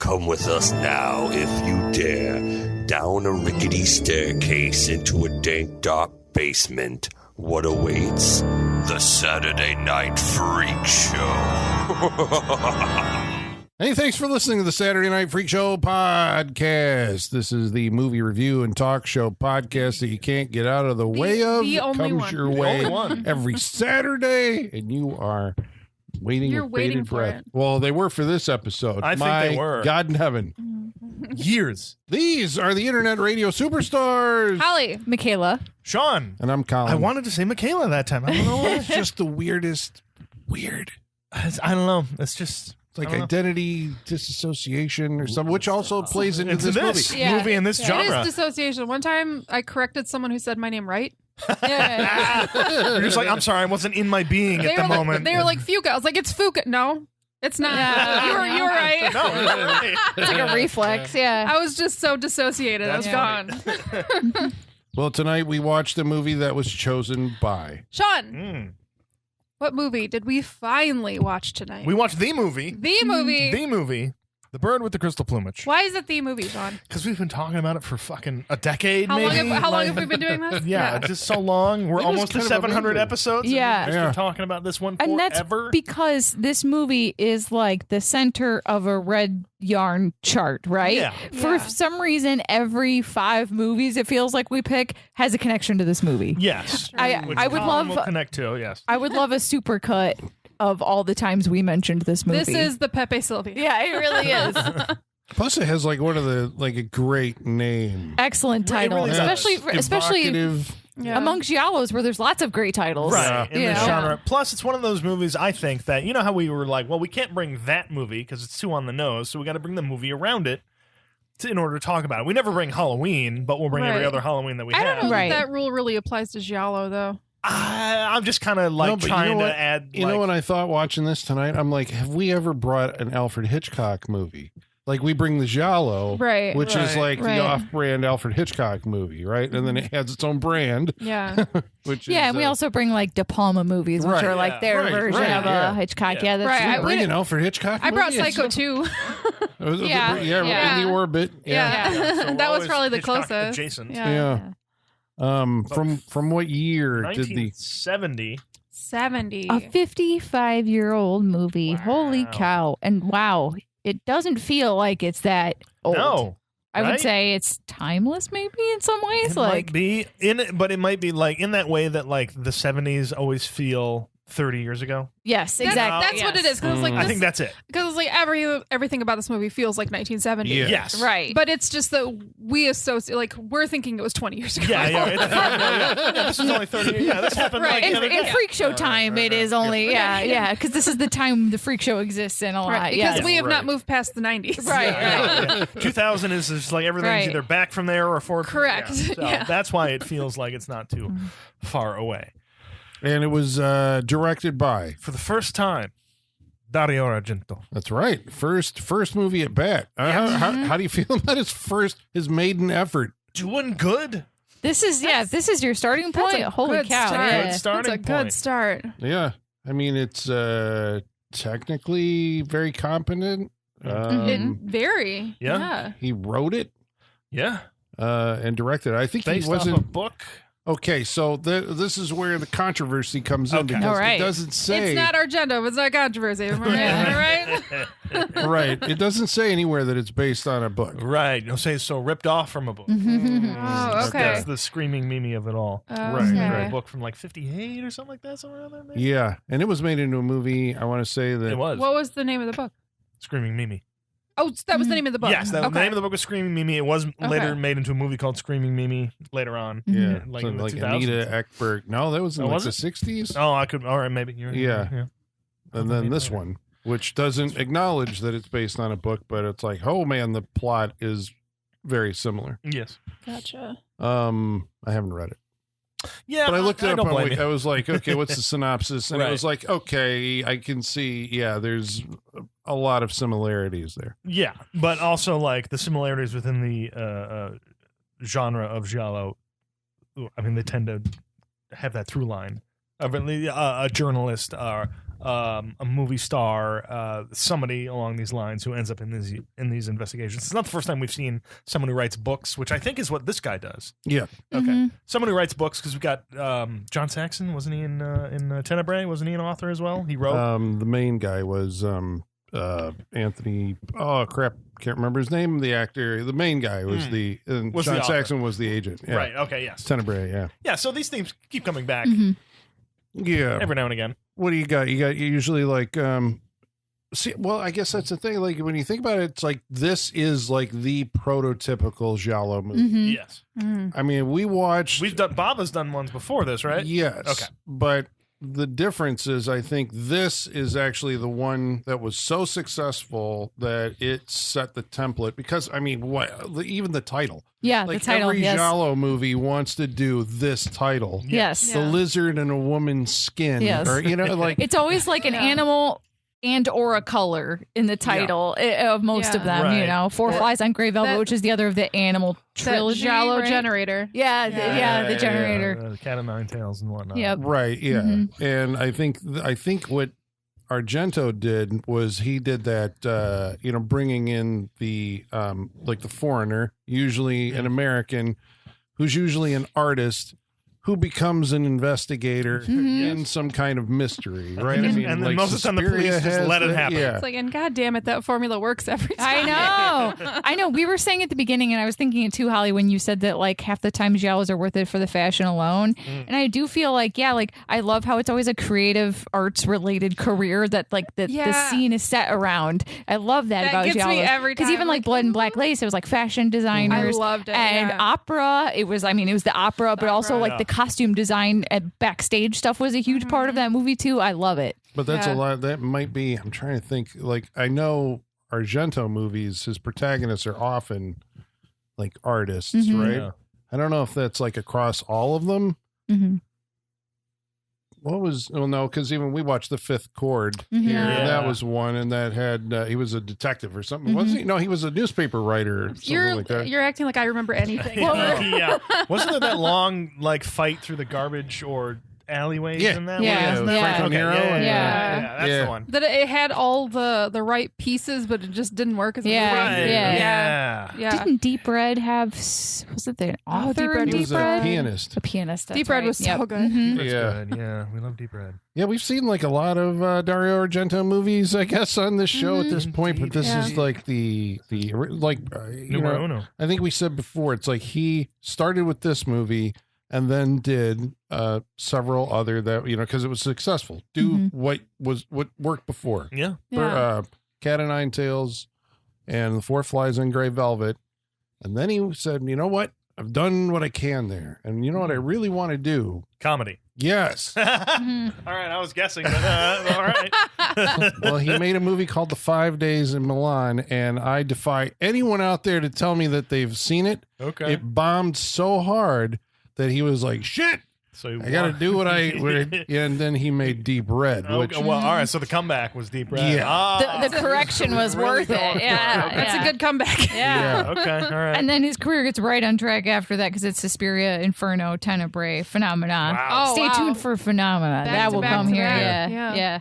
Come with us now, if you dare, down a rickety staircase into a dank, dark basement. What awaits? The Saturday Night Freak Show. Hey, thanks for listening to the Saturday Night Freak Show podcast. This is the movie review and talk show podcast that you can't get out of the way of. The only comes one. your The way only one. every Saturday, and you are waiting You're with waiting bated for breath. it. Well, they were for this episode. I think My they were. God in heaven. Years. These are the internet radio superstars. Holly. Michaela. Sean. And I'm Colin. I wanted to say Michaela that time. I don't know why. It's just the weirdest. Weird. I don't know. It's just It's like I don't know. identity disassociation or something, which also plays into It's this this movie. Yeah. movie in this It genre. is dissociation. One time I corrected someone who said my name right. You're just like, I'm sorry, I wasn't in my being at the moment. They were like, Fuka. I was like, it's Fuka. No, it's not. Yeah. You were right. No, you're right. It's like a reflex, yeah. I was just so dissociated. I was That's gone. Well, tonight we watched a movie that was chosen by. Sean, what movie did we finally watch tonight? We watched the movie. The movie. The movie. The Bird with the Crystal Plumage. Why is it the movie, Sean? Because we've been talking about it for fucking a decade, How maybe. long Like- have we been doing this? Yeah, just so long. We're It was almost to kind of 700 amazing. episodes. and Yeah. we've just Yeah. been talking about this one And that's forever. because this movie is like the center of a red yarn chart, right? Yeah. For Yeah. some reason, every 5 movies it feels like we pick has a connection to this movie. Yes. I Which would Colin love will connect to, yes. I would love a supercut of all the times we mentioned this movie. This is the Pepe Sylvia. yeah, it really is. Plus, it has like one of the like a great name, Excellent title, really does. especially Evocative. Yeah. among giallos where there's lots of great titles. Right, in You this know? genre. Plus, it's one of those movies, I think, that, you know how we were like, well, we can't bring that movie because it's too on the nose, so we got to bring the movie around it in order to talk about it. We never bring Halloween, but we'll bring every Right. other Halloween that we I have. don't know Right. that rule really applies to giallo, though. I'm just kind of like No, but you trying know to what? add. You know what I thought watching this tonight? I'm like, have we ever brought an Alfred Hitchcock movie? Like we bring the giallo, Right. which is Right. like Right. the off-brand Alfred Hitchcock movie, right? And then it has its own brand, Yeah. which Yeah, is, and we also bring like De Palma movies, which Right, are like yeah. their Right, version right, of yeah. a Hitchcock. Yeah. Yeah, that's Right, true. bring an Alfred Hitchcock. I brought movie? Psycho too. Yeah. yeah, in the orbit. Yeah. So we're That was always probably the Hitchcock closest. adjacent. Yeah. Yeah. From what year did the 1970. 70. A 55-year-old movie. Holy Wow. cow. And wow, it doesn't feel like it's that old. No. I right? would say it's timeless maybe in some ways. It like might be in it, but it might be like in that way that like the 70s always feel 30 years ago. yes, That's- exactly. That's what it is. Because like, I think that's it. because like everything about this movie feels like 1970. Yeah. Yes. right. But it's just that we associate, like, we're thinking it was 20 years ago. Yeah, yeah. Yeah, this is only 30 years. Yeah, this happened Right. like the in, other in day. freak show time, it is only yeah, because this is the time the freak show exists in a lot. Right. Because Yeah, we have Right. not moved past the 90s. Right. Yeah. 2000 is just like everything's Right. either back from there or forward. from- Correct. Yeah. So Yeah. that's why it feels like it's not too far away. and it was directed by. For the first time, Dario Argento. That's right. First movie at bat. How do you feel about his maiden effort? Doing good. This is your starting That's point. a Holy good cow! start. Yeah. Good starting That's a good point. start. Yeah, I mean it's technically very competent. Very. Yeah. He wrote it Yeah. and directed it. I think Based he off wasn't a book. okay. So this is where the controversy comes in Okay. because All right. it doesn't say It's not Argento, but it's not controversy. Am I right? Am I right? right. It doesn't say anywhere that it's based on a book. Right. You'll say so ripped off from a book. Oh, okay. That's the screaming Mimi of it all. Right, Okay. A book from like 58 or something like that, somewhere around there. Maybe? Yeah, and it was made into a movie. I want to say that It was. What was the name of the book? Screaming Mimi. Oh, that was the name of the book. Yes, the Okay. name of the book was Screaming Mimi. It was later Okay. made into a movie called Screaming Mimi later on. Yeah, Like something in the like 2000s. Anita Ekberg. No, that was in Oh, like was the it? 60s. Oh, I could. All right, maybe. Yeah. And then this later. one, which doesn't acknowledge that it's based on a book, but it's like, oh man, the plot is very similar. Yes. Gotcha. I haven't read it, Yeah, but I looked it up. don't blame I you. was like, okay, what's the synopsis? And Right. it was like, okay, I can see. Yeah, there's a lot of similarities there. Yeah, but also like the similarities within the genre of giallo. I mean, they tend to have that through line of a journalist or a movie star, somebody along these lines who ends up in these investigations. It's not the first time we've seen someone who writes books, which I think is what this guy does. Yeah. Okay. Someone who writes books, because we got John Saxon, wasn't he in Tenebrae? Wasn't he an author as well? He wrote. The main guy was Anthony. Oh crap! Can't remember his name. The actor. The main guy was John the Saxon was the agent. Yeah. Right. Okay. Yes. Tenebrae. Yeah. Yeah. So these themes keep coming back Yeah. every now and again. What do you got? You got usually like see, well, I guess that's the thing. Like when you think about it, it's like this is like the prototypical giallo movie. Yes. I mean, we watched. Bob has done ones before this, right? Yes. Okay. But the difference is, I think this is actually the one that was so successful that it set the template. Because I mean, even the title. Yeah, Like the title. every Yes. giallo movie wants to do this title. Yes. The lizard in a woman's skin. Yes. Or like It's always like an animal and or a color in the title of most of them, Right. you know. Four Flies on Grey Velvet, which is the other of the animal trilogy. That giallo right? generator. Yeah, the generator. The Cat of Nine Tails and whatnot. Yep. right, yeah. Mm-hmm. And I think what Argento did was he did that bringing in the like the foreigner, usually an American, who's usually an artist, who becomes an investigator in some kind of mystery, right? And I then- mean, and then like most of the time the Suspiria police just has let it that- happen. Yeah. It's like, and God damn it, that formula works every time. I know. We were saying at the beginning, and I was thinking it too, Holly, when you said that like half the time giallos are worth it for the fashion alone. And I do feel like, like I love how it's always a creative arts related career that like the scene is set around. I love that about gets me giallos. every Because time, even like Blood and Black Lace, it was like fashion designers. I loved it, And yeah. opera, it was the opera, but also like the costume design and backstage stuff was a huge part of that movie too. I love it. But that's Yeah. a lot. That might be. I'm trying to think. Like I know Argento movies, his protagonists are often like artists, right? Yeah. I don't know if that's like across all of them. Mm-hmm. What was? Well, no, because even we watched The Fifth Chord here, Yeah. and that was one, and that had he was a detective or something, wasn't he? No, he was a newspaper writer, or something like that. You're acting like I remember anything. Yeah. Wasn't there that long like fight through the garbage or alleyways Yeah. in that Yeah. one? Isn't that Yeah. right? Okay. Nero Yeah, and- that's Yeah. the one. That it had all the right pieces, but it just didn't work as a Yeah. movie. Right. Yeah. Yeah. Didn't Deep Red have? Was it the author Deep in Red he Deep was a Red? pianist. A pianist. That's Deep Red right. was so Yep. good. Mhm. That's Yeah. good. Yeah, we love Deep Red. Yeah, we've seen like a lot of Dario Argento movies, I guess, on this show at this point. But this is like the like you Numero know, uno. I think we said before, it's like he started with this movie and then did several other that because it was successful. Do what worked before. Yeah. For Cat o' Nine Tails and The Four Flies on Grey Velvet, and then he said, "You know what? I've done what I can there, and you know what I really want to do." Comedy. Yes. All right, I was guessing, but all right. Well, he made a movie called The 5 Days in Milan, and I defy anyone out there to tell me that they've seen it. Okay. It bombed so hard that he was like, "Shit, So I got to do what I." And then he made Deep Red, which Okay, well, all right. So the comeback was Deep Red. Yeah. Ah, The correction was really worth going it. for it. Yeah, Okay. That's a good comeback. Yeah. okay. All right. And then his career gets right on track after that because it's Suspiria, Inferno, Tenebrae, Phenomena. Wow. Oh, Stay wow. tuned for Phenomena. Back that to will back come to here. back. Yeah. Yeah.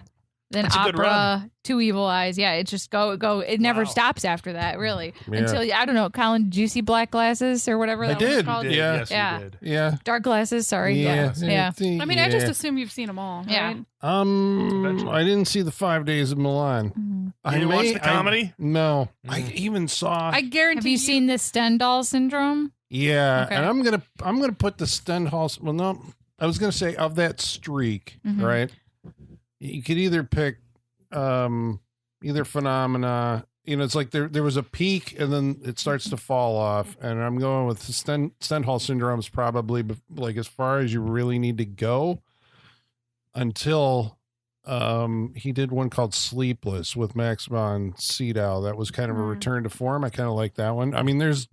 Then That's a good opera, run. Two Evil Eyes. Yeah, it just go. It never Wow. stops after that, really. Yeah. Until I don't know, Colin, did you see Black Glasses or whatever I that did. was called? You did. Yeah. Yes, Yeah. you did. yeah, Dark Glasses. Sorry. yeah, Yeah. I mean, I just yeah. assume you've seen them all. Yeah. Right? Eventually. I didn't see The 5 Days in Milan. You didn't watch the comedy? No, I even saw. I guarantee Have you seen the Stendhal syndrome? Yeah, Okay. and I'm gonna put the Stendhal. Well, no, I was gonna say of that streak, right? You could either pick either Phenomena. It's like there was a peak and then it starts to fall off, and I'm going with the Stendhal syndrome is probably like as far as you really need to go until he did one called Sleepless with Max von Sydow. That was kind of a return to form. I kind of like that one. I mean, there's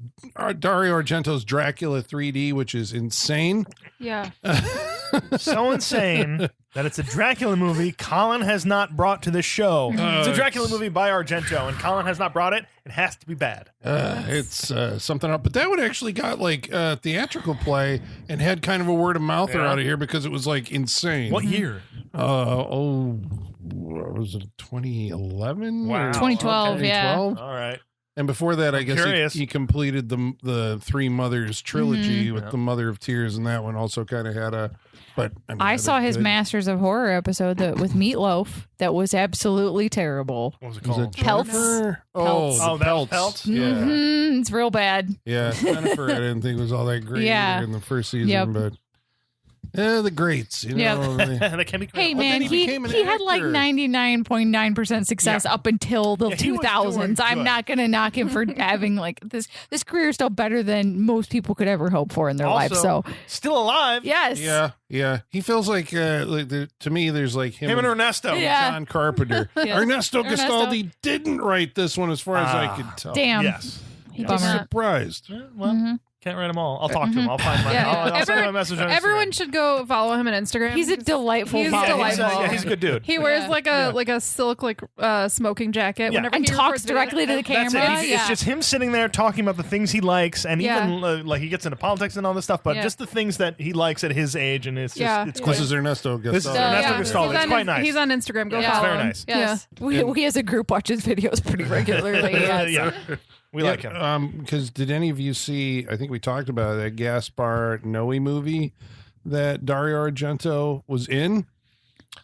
Dario Argento's Dracula 3D, which is insane. Yeah. So insane that it's a Dracula movie Colin has not brought to this show. It's a Dracula movie by Argento, and Colin has not brought it. It has to be bad. It's something up, but that one actually got like a theatrical play and had kind of a word of mouth Yeah. around here because it was like insane. What year? what was it, 2011? Wow. 2012, Okay. yeah. 2012? All right. And before that, I I'm guess curious. he completed the Three Mothers trilogy with Yeah. the Mother of Tears, and that one also kind of had a. But mean, I had a saw his good- Masters of Horror episode with Meatloaf. That was absolutely terrible. What was it Was called? it Pelts. Jennifer? Pelts. Oh, Oh, that was Pelts? Yeah, Mhm, it's real bad. yeah. Jennifer, I didn't think was all that great Yeah. either in the first season, Yep. but the greats, you Yep. know. they- That can be Hey But man, then he became an he had like actor. 99.9% success up until the Yeah, he was doing 2000s. I'm good. not gonna knock him for having like this career is still better than most people could ever hope for in their life. So still alive. yes, yeah. He feels like to me, there's like Him and Ernesto. Yeah. John Carpenter. Yeah. Ernesto Ernesto. Gastaldi didn't write this one, as far as I could tell. damn. Yes. He I'm did not. surprised. Well, Mhm. can't write them all. I'll talk to him. I'll find my. Yeah. I'll send him a message on Instagram. Everyone should go follow him on Instagram. He's a delightful He's follower. delightful. He's a good dude. He wears Yeah. like a silk smoking jacket Yeah. whenever And he talks records directly to the That's camera. it. It's just him sitting there talking about the things he likes, and Yeah. even like he gets into politics and all this stuff, but Yeah. just the things that he likes at his age, and it's just Yeah. it's Yeah. quite, This is Ernesto Gastaldi. This is So, Ernesto yeah, Gastaldi. he's It's on quite his- nice. He's on Instagram. Go Yeah. follow Very him. nice. Yes, we as a group watch his videos pretty regularly. yes. yeah. We like him. Because did any of you see? I think we talked about that Gaspar Noé movie that Dario Argento was in.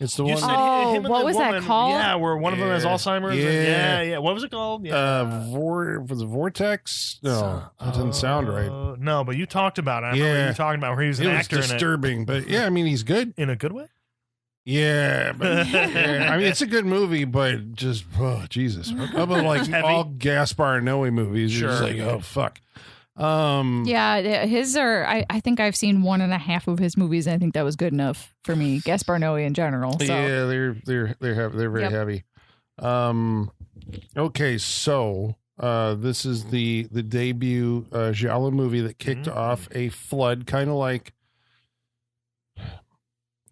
It's the You one. said Oh, him and what the was that woman, called? Yeah, where one of them has Yeah. Alzheimer's. Yeah. Yeah. What was it called? Yeah. Was it Vortex? No, that doesn't sound right. No, but you talked about it. I remember Yeah. you talking about where he was an It was actor disturbing, but yeah, I mean he's good. in a good way. Yeah, but yeah, I mean it's a good movie, but just Jesus, up with like Heavy. all Gaspar Noé movies, you're just Sure. like oh fuck. Yeah, his are. I think I've seen 1.5 of his movies, and I think that was good enough for me. Gaspar Noé in general. So. Yeah, they're very Yep. heavy. Okay, so this is the debut giallo movie that kicked off a flood, kind of like.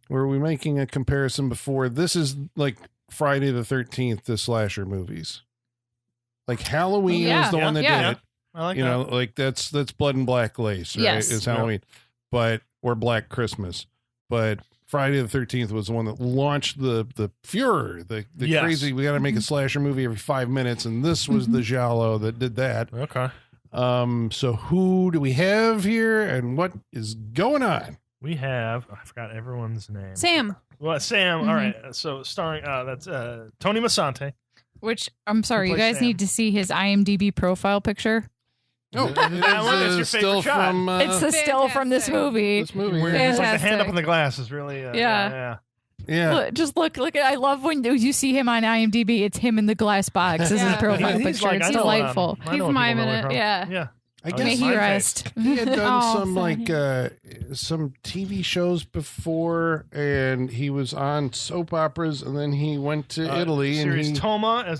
Were we making a comparison before? This is like Friday the 13th to slasher movies. Like Halloween Yeah. was the one that Yeah. did it. I like You that. know, like that's Blood and Black Lace, right? Yes. It's Halloween, or Black Christmas. But Friday the 13th was the one that launched the furor, the Yes. crazy. We got to make a slasher movie every 5 minutes, and this was the giallo that did that. Okay. So who do we have here, and what is going on? We have. I forgot everyone's name. Sam. Well, Sam. All right. So starring. That's Tony Masante. Which I'm sorry, you Who plays guys Sam? need to see his IMDb profile picture. Oh, That one is your still favorite shot. from It's the still from this Fantastic. movie. this movie. Where Yeah. it's like the hand up Fantastic. in the glass is really. Yeah. Yeah. Look, just look at. I love when you see him on IMDb. It's him in the glass box as his Yeah. profile He's picture. like, It's I know, delightful. I know He's what people miming know it. from. Yeah. Yeah. I Oh, guess May yeah. he Mind rest. he had done Oh, some funny. some TV shows before, and he was on soap operas, and then he went to Italy, and Series he Toma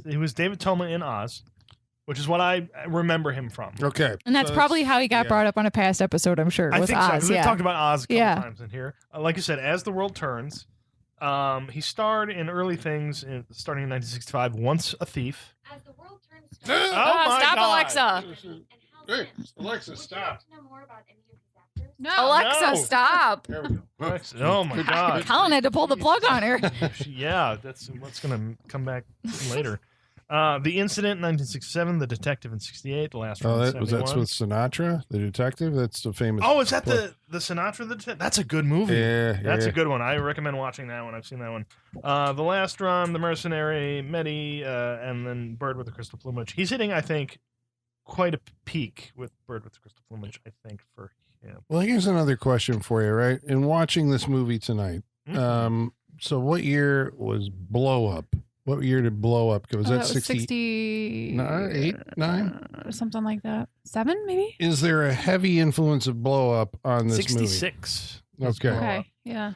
he was David Toma in Oz, which is what I remember him from. okay, And that's so probably how he got yeah. brought up on a past episode, I'm sure, I with think so. 'cause Oz. We've Yeah. talked about Oz a couple Yeah. times in here. Like you said, As the World Turns, he starred in early things starting in 1965. Once a Thief. As the world turns to Oh my Stop, God. Alexa. Hey, Alexa, stop. to know more about any of these actors? No. Alexa, No. stop. There we go. Oh my God. Colin had to pull the plug on her. Yeah, that's what's going to come back later. The Incident, 1967. The Detective in 68. The Last one, Oh, in that's with 71. Sinatra, the detective. That's the famous. Oh, is that the Sinatra? That's a good movie. Yeah, That's yeah. a good one. I recommend watching that one. I've seen that one. The Last Run, The Mercenary, Medi, and then Bird with the Crystal Plumage. He's hitting, I think, quite a peak with Bird with the Crystal Plumage, I think, for him. Well, here's another question for you, right? In watching this movie tonight, so what year was Blow Up? What year did Blow Up go? Was that 60 8, 9? something like that. 7 maybe. Is there a heavy influence of Blow Up on this movie? 66. Okay. Okay. Yeah.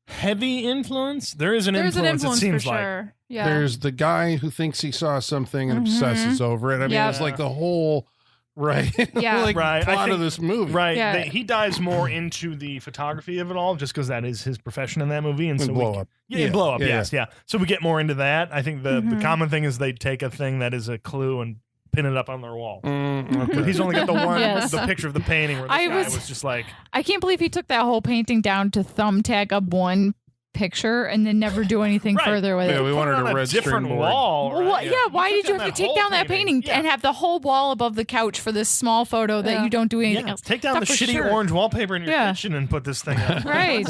Heavy influence? There is an There's influence, an influence it seems for like. sure. Yeah. There's the guy who thinks he saw something and obsesses over it. I mean, Yeah. it's like the whole Yeah. like Right, I plot of think- this movie. Right. Yeah. He dives more into the photography of it all just because that is his profession in that movie. And And so Blow we, Up. Yeah, Yeah, Blow Up, yeah, yes, yeah. So we get more into that. I think the Mhm. common thing is they take a thing that is a clue and pin it up on their wall. Okay. He's only got the one, Yes. the picture of the painting where this I guy was- was just like, I can't believe he took that whole painting down to thumbtack up one picture and then never do anything Right. further with Yeah, it. we Put wanted it on a red different string board. wall. Well, right? what, yeah, why did you have to take whole down that painting Yeah. and have the whole wall above the couch for this small photo that Yeah. you don't do anything Yeah. else? Take down That's the for shitty sure. orange wallpaper in your Yeah. kitchen and put this thing up. Right.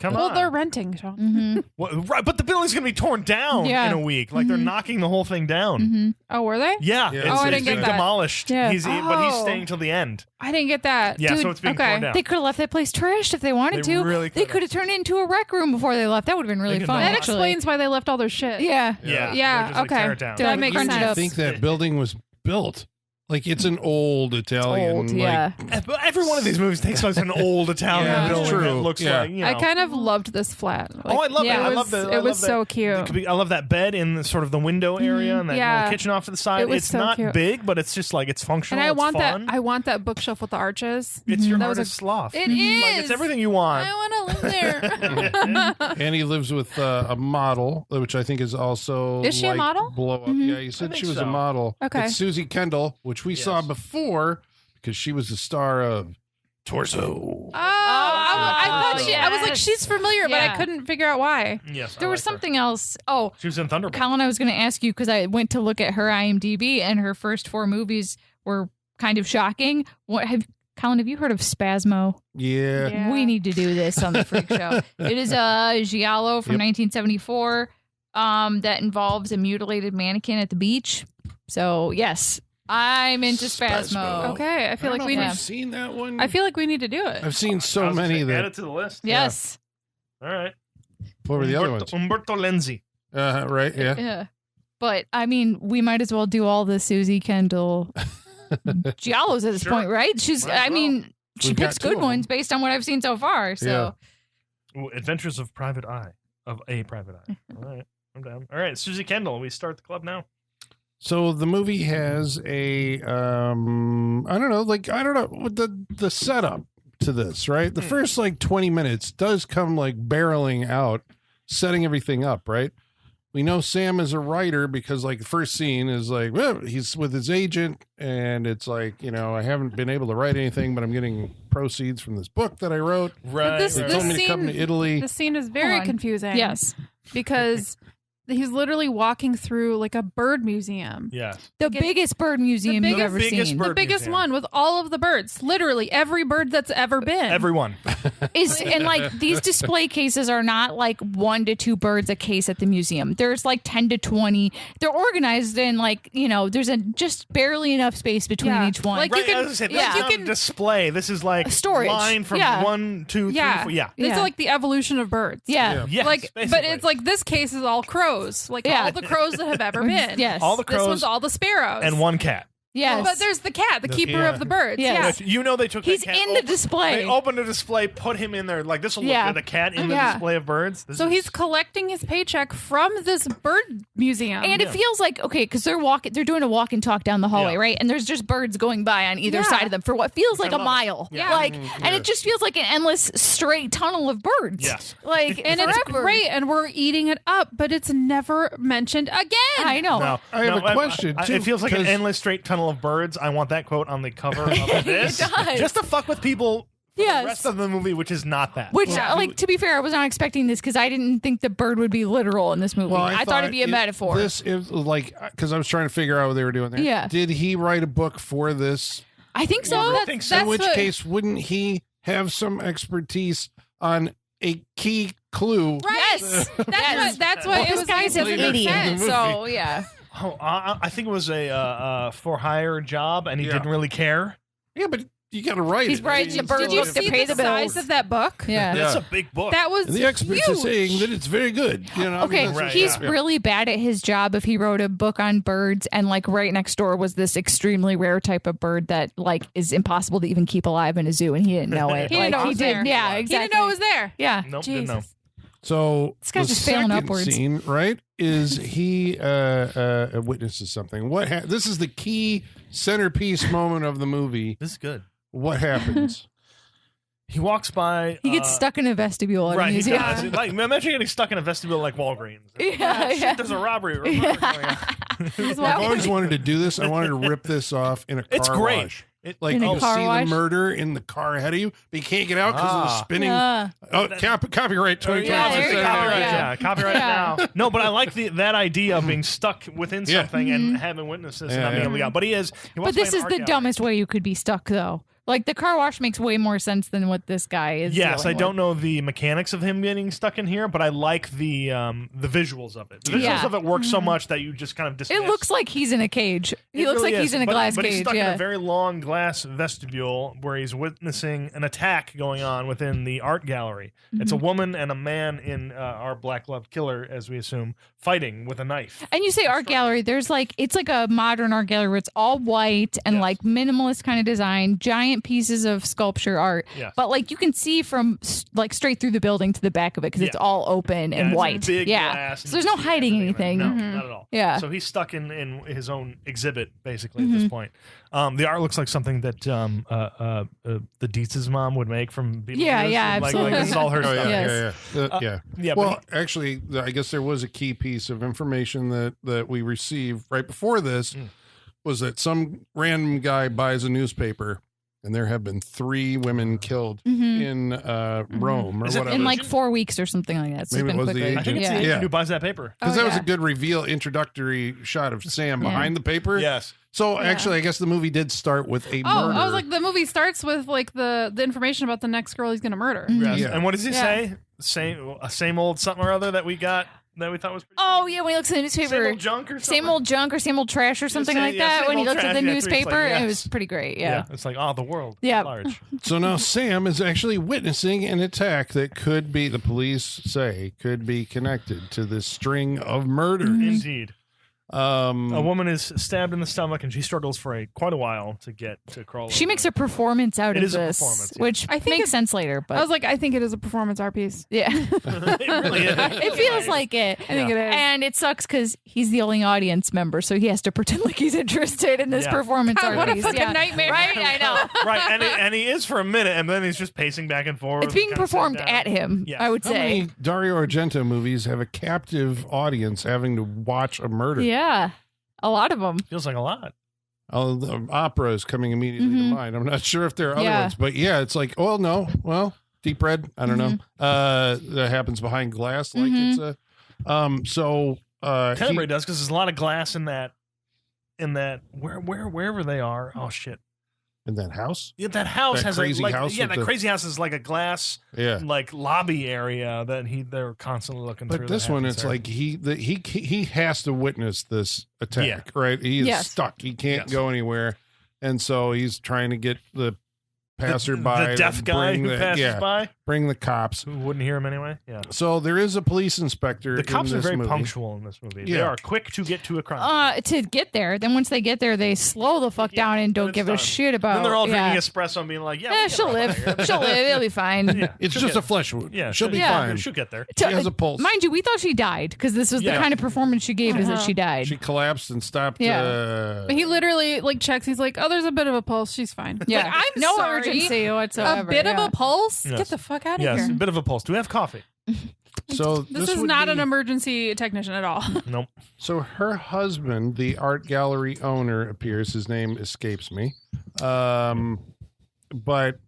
Come Well, on. they're renting, Sean. Mm-hmm. Well, right, but the building's gonna be torn down Yeah. in a week. Like they're Mhm. knocking the whole thing down. Mm-hmm. Oh, were they? Yeah, Yeah. it's, Oh, I it's didn't get being that. demolished. Yeah. But he's Oh. staying till the end. I didn't get that. Yeah, Dude, so it's being okay. torn down. They could have left that place trashed if they wanted They to. really They could've. could have turned it into a rec room before they left. That would have been really could fun. not. That Actually. explains why they left all their shit. Yeah. Yeah, Yeah, they're just like, okay. tear it down. That That makes crunch sense. it I up. think that building was built. Like it's an old Italian. Old, like, yeah. But every one of these movies takes place in an old Italian Yeah, building that's true. that looks Yeah. like, you know. I kind of loved this flat. Oh, I love Yeah, it. I It love was, the. it was so It cute. could be, I love that bed in the, sort of the window area and that Yeah. little kitchen off to the side. It was It's so not cute. big, but it's just like it's functional. And I it's want fun. that. I want that bookshelf with the arches. It's your That was a- artist's loft. It Like, is. it's everything you want. I want to live there. And he lives with a model, which I think is also Is she a like model? Blow up. Mhm. Yeah, you said think she was so. a model. Okay. It's Susie Kendall, which we saw Yes. before because she was the star of Torso. I thought I was like, yes. she's familiar, but I Yeah. couldn't figure out why. Yes, I There was like her. something else. Oh, She was in Thunderbolt. Colin, I was going to ask you because I went to look at her IMDb and her first 4 movies were kind of shocking. Colin, have you heard of Spasmo? Yeah. Yeah. We need to do this on the Freak Show. It is a giallo from Yep. 1974 that involves a mutilated mannequin at the beach. So yes, I'm into Spasmo. Spasmo. Okay, I feel like we if need. I've seen that one. I feel like we need to do it. I've seen I so was gonna many say, add that. it to the list. Yes. All right. What were the other ones? Umberto Lenzi. Right. Yeah. Yeah. But I mean, we might as well do all the Susie Kendall giallos at this Sure. point, right? She's. Might as I mean, she We've got picks 2 good of them. ones based on what I've seen so far. So Ooh, Adventures of Private Eye. Of a Private Eye. All right. I'm down. All right. Susie Kendall. We start the club now. So the movie has a I don't know, what the setup to this, right? The first like 20 minutes does come like barreling out, setting everything up, right? We know Sam is a writer because like the first scene is like, well, he's with his agent and it's like, I haven't been able to write anything, but I'm getting proceeds from this book that I wrote. Right. this- They this told me to come to scene- Italy. The scene is Hold very on. confusing. yes, because he's literally walking through like a bird museum. Yeah. the Like, biggest bird museum you've ever biggest seen bird The biggest museum. one with all of the birds, literally every bird that's ever been. Everyone. is, and like these display cases are not like 1 to 2 birds a case at the museum. There's like 10 to 20. They're organized in like there's just barely enough space between Yeah. each one. Like, Right. you can- as I said, this yeah. is you not can- a display. This is like Storage. line from Yeah. 1, 2, 3, Yeah. 4. Yeah. It's Yeah. like the evolution of birds. yeah. Yes, Like, but basically. it's like this case is all crows, like Yeah. all the crows that have ever been. Yes. all the This crows one's all the sparrows and 1 cat. Yes. But there's the cat, the keeper yeah. of the birds. Yes. Yeah. You know they took He's that cat in the open- display. They opened a display, put him in there. Like this will look Yeah. at the cat in the Yeah. display of birds. This So is- he's collecting his paycheck from this bird museum. And it feels like because they're doing a walk and talk down the hallway, Yeah. right? And there's just birds going by on either Yeah. side of them for what feels like a love it. mile. Yeah. Like, and it just feels like an endless straight tunnel of birds. Yes. Like, and it's forever. great, and we're eating it up, but it's never mentioned again. I know. No, I have no, a question, too, It feels like an 'cause- endless straight tunnel of birds. I want that quote on the cover of this. does. Just to fuck with people for Yes. the rest of the movie, which is not that. Which, like, to be fair, I was not expecting this because I didn't think the bird would be literal in this movie. Well, I thought it'd be a metaphor. This is like because I was trying to figure out what they were doing there. Yeah. Did he write a book for this? I think so. I think so. In which what- case, wouldn't he have some expertise on a key clue? Right. Yes. That's Yes. what. That's Well, what it this was. guy's making an later idiot. in the movie. So, yeah. Oh, I think it was a for hire job, and he Yeah. didn't really care. Yeah, but you got to write He's it. writing the bird Did you book to see pay the the size bills. of that book? Yeah. Yeah. It's a big book. That was And the experts are huge. saying that it's very good. You know, I mean, Okay, that's what- he's yeah. really bad at his job if he wrote a book on birds and like right next door was this extremely rare type of bird that like is impossible to even keep alive in a zoo and he didn't know it. He didn't Like, know it was there. Yeah, He exactly. didn't know it was there. Yeah. Nope, didn't know. Jesus. So This guy's the just failing second upwards. scene, right, is he witnesses something. This is the key centerpiece moment of the movie. This is good. What happens? He walks by. He gets stuck in a vestibule at a Right, he museum. does. Like, imagine getting stuck in a vestibule like Walgreens. Yeah, Shit, yeah. there's a robbery. Going on. I've always wanted to do this. I wanted to rip this off in a car It's great. wash. Like In a you car see wash? the murder in the car ahead of you, but you can't get out because of the spinning. Yeah. Oh, copyright 2020. Yeah, there you go. Copyright, Yeah. copyright Yeah. now. No, but I like that idea of being stuck within Yeah. something and having witnesses and not being able to get out. But he But wants this to play is an the art gallery. dumbest way you could be stuck, though. Like, the car wash makes way more sense than what this guy is. Yes, I dealing don't with. know the mechanics of him getting stuck in here, but I like the visuals of it. The visuals Yeah. of it work so much that you just kind of dismiss. It looks like he's in a cage. He It looks really like he's is. in a But- glass but cage. he's stuck in Yeah. a very long glass vestibule where he's witnessing an attack going on within the art gallery. It's a woman and a man in our black gloved killer, as we assume, fighting with a knife. And you say art gallery, there's like, it's like a modern art gallery where it's all white and Yes. like minimalist kind of design, giant pieces of sculpture art. Yes. But like you can see from like straight through the building to the back of it because it's Yeah. all open Yeah, and it's white. big Yeah. glass So and there's you no see hiding everything. anything. No, not at all. Yeah. So he's stuck in his own exhibit, basically, at this point. The art looks like something that the Dietz's mom would make from Beetlejuice. Yeah, yeah, Like absolutely. this is all her Oh, stuff. yeah, Yes. yeah. Yeah, but Well, actually, I guess there was a key piece of information that we received right before this was that some random guy buys a newspaper, and there have been 3 women killed in Rome or Is it whatever. In like 4 weeks or something like that. So Maybe it's it been was the quickly. I think it's agent. the Yeah. agent who buys that paper. Because Oh, that was yeah. a good reveal, introductory shot of Sam Yeah. behind the paper. Yes. So actually, I guess the movie did start with a Oh, murder. I was like, the movie starts with like the information about the next girl he's gonna murder. Yes. Yeah. And what does he Yeah. say? Same old something or other that we got that we thought was pretty Oh, yeah, when he looks at the newspaper. same old junk or something. Same old junk or same old trash or something say- like yeah, that. same When he old looks at trash. the Yeah, it's like, newspaper, yes. it was pretty great. Yeah. Yeah. It's like, oh, the world. Yeah. Large. So now Sam is actually witnessing an attack that could be, the police say, could be connected to this string of murders. Indeed. A Um, woman is stabbed in the stomach and she struggles for quite a while to get to crawl. She over. makes a performance out It of is a this, performance, yeah. which I think makes sense later. But I was like, I think it is a performance art piece. yeah, It really is. it feels like it. I think it is. And it sucks because he's the only audience member, so he has to pretend like he's interested in this Yeah. performance God, art what a piece. fucking Yeah. nightmare. Right? I know. Right, and he is for a minute, and then he's just pacing back and forth. It's being kinda sitting performed down. at him, Yes. I would how say. many Dario Argento movies have a captive audience having to watch a murder? Yeah. A lot of them. Feels like a lot. Oh, the opera is coming immediately to mind. I'm not sure if there are other Yeah. ones, but yeah, it's like, oh no, well, deep red. I don't know. That happens behind glass, like it's a. So Tenebrae does because there's a lot of glass in that. Wherever they are. Oh shit! in that house. Yeah, that house That has crazy a like. house Yeah, with that the- crazy house is like a glass Yeah. like lobby area that they're constantly looking through. But that this one, happens it's there. like he has to witness this attack, Yeah. right? He is Yes. stuck. He can't Yes. go anywhere, and so he's trying to get the passerby, the deaf to guy bring who the, passes yeah, by bring the cops. who wouldn't hear him anyway. Yeah. So there is a police inspector. The cops in are this very movie. punctual in this movie. They Yeah. are quick to get to a crime. To get there. Then once they get there, they slow the fuck down and don't it's give a done. shit about. Then they're all yeah. drinking espresso and being like, "Yeah, we can She'll run live. out of here." She'll live. It'll be fine. Yeah, It's she'll just get- a flesh wound. Yeah, she'll be Yeah. fine. She'll get there. She has a pulse. Mind you, we thought she died because this was Yeah. the kind of performance she gave is that she died. She collapsed and stopped. Yeah. But he literally like checks. He's like, "Oh, there's a bit of a pulse. She's fine." yeah. Like, I'm no sorry. urgency whatsoever. A bit of yeah. a pulse. Yes. Get the fuck out of Yes, a here. bit of a pulse. Do we have coffee? So This is would not be- an emergency technician at all. Nope. So her husband, the art gallery owner, appears. His name escapes me. But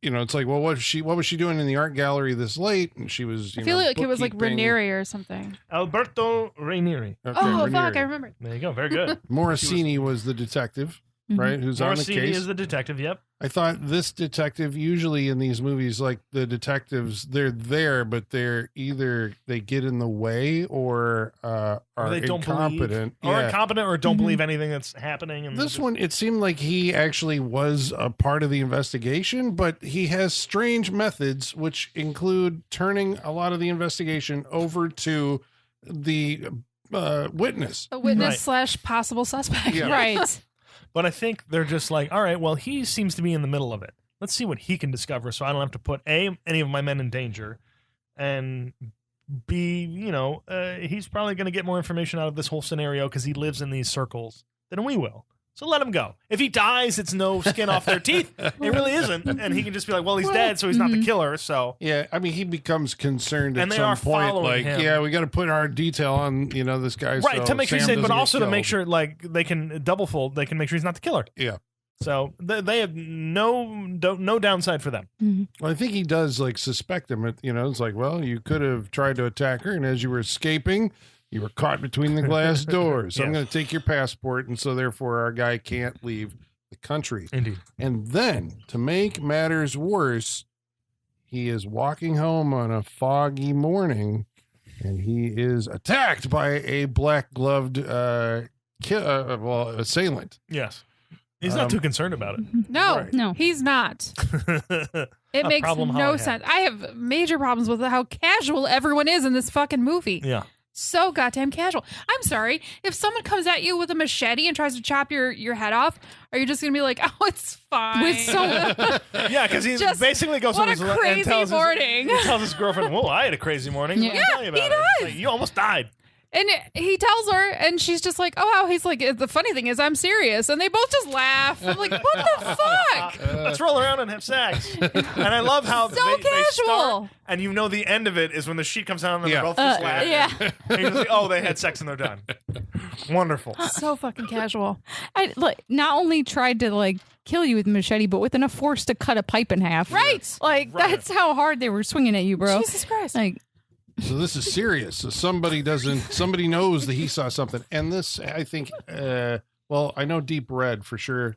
you know, it's like, well, what was she doing in the art gallery this late? And she was. I feel like it was like bookkeeping. Ranieri or something. Alberto Rainieri. Okay, Oh Ranieri. fuck, I remember. There you go. Very good. Morosini was the detective, Mhm. right? Who's on the Morosini case. is the detective. Yep. I thought this detective, usually in these movies, like the detectives, they're there, but they're either they get in the way or are Or they don't incompetent. believe, or Yeah. incompetent, or don't Mhm. believe anything that's happening. And This just- one, it seemed like he actually was a part of the investigation, but he has strange methods, which include turning a lot of the investigation over to the witness. A witness Right. slash possible suspect. Yeah. Right. But I think they're just like, all right, well, he seems to be in the middle of it. Let's see what he can discover, so I don't have to put any of my men in danger, and B, he's probably going to get more information out of this whole scenario because he lives in these circles than we will. So let him go. If he dies, it's no skin off their teeth. It really isn't, and he can just be like, well, he's dead, so he's not the killer. So Yeah, I mean, he becomes concerned And at they are some point, following like, him. yeah, we got to put our detail on, this guy. right so to make sure he's Sam safe, but doesn't get also to make killed. sure like they can double fold. They can make sure he's not the killer. Yeah. So they have no downside for them. Well, I think he does like suspect him. It's like, well, you could have tried to attack her, and as you were escaping, you were caught between the glass doors. So I'm Yes. going to take your passport, and so therefore our guy can't leave the country. Indeed. And then, to make matters worse, he is walking home on a foggy morning, and he is attacked by a black-gloved assailant. Yes. He's not too concerned about it. No, Right. No. he's not. It A makes problem Holly no had. sense. I have major problems with how casual everyone is in this fucking movie. Yeah. So goddamn casual. I'm sorry. If someone comes at you with a machete and tries to chop your head off, are you just going to be like, oh, it's fine? With so Yeah, because he Just, basically goes what on a his and crazy tells morning. He tells his girlfriend, "Whoa, I had a crazy morning." Yeah. Let me tell you about he it. does. It's like, you almost died. And he tells her, and she's just like, oh, wow. He's like, the funny thing is, I'm serious. And they both just laugh. I'm like, what the fuck? Let's roll around and have sex. And I love how So they casual. start, and the end of it is when the sheet comes down and Yeah. they're both just laughing. yeah. And you're like, oh, they had sex and they're done. Wonderful. So fucking casual. I like not only tried to like kill you with a machete, but with enough force to cut a pipe in half. Right. Like Right. that's how hard they were swinging at you, bro. Jesus Christ. Like So this is serious. So somebody knows that he saw something. And this, I think, well, I know Deep Red for sure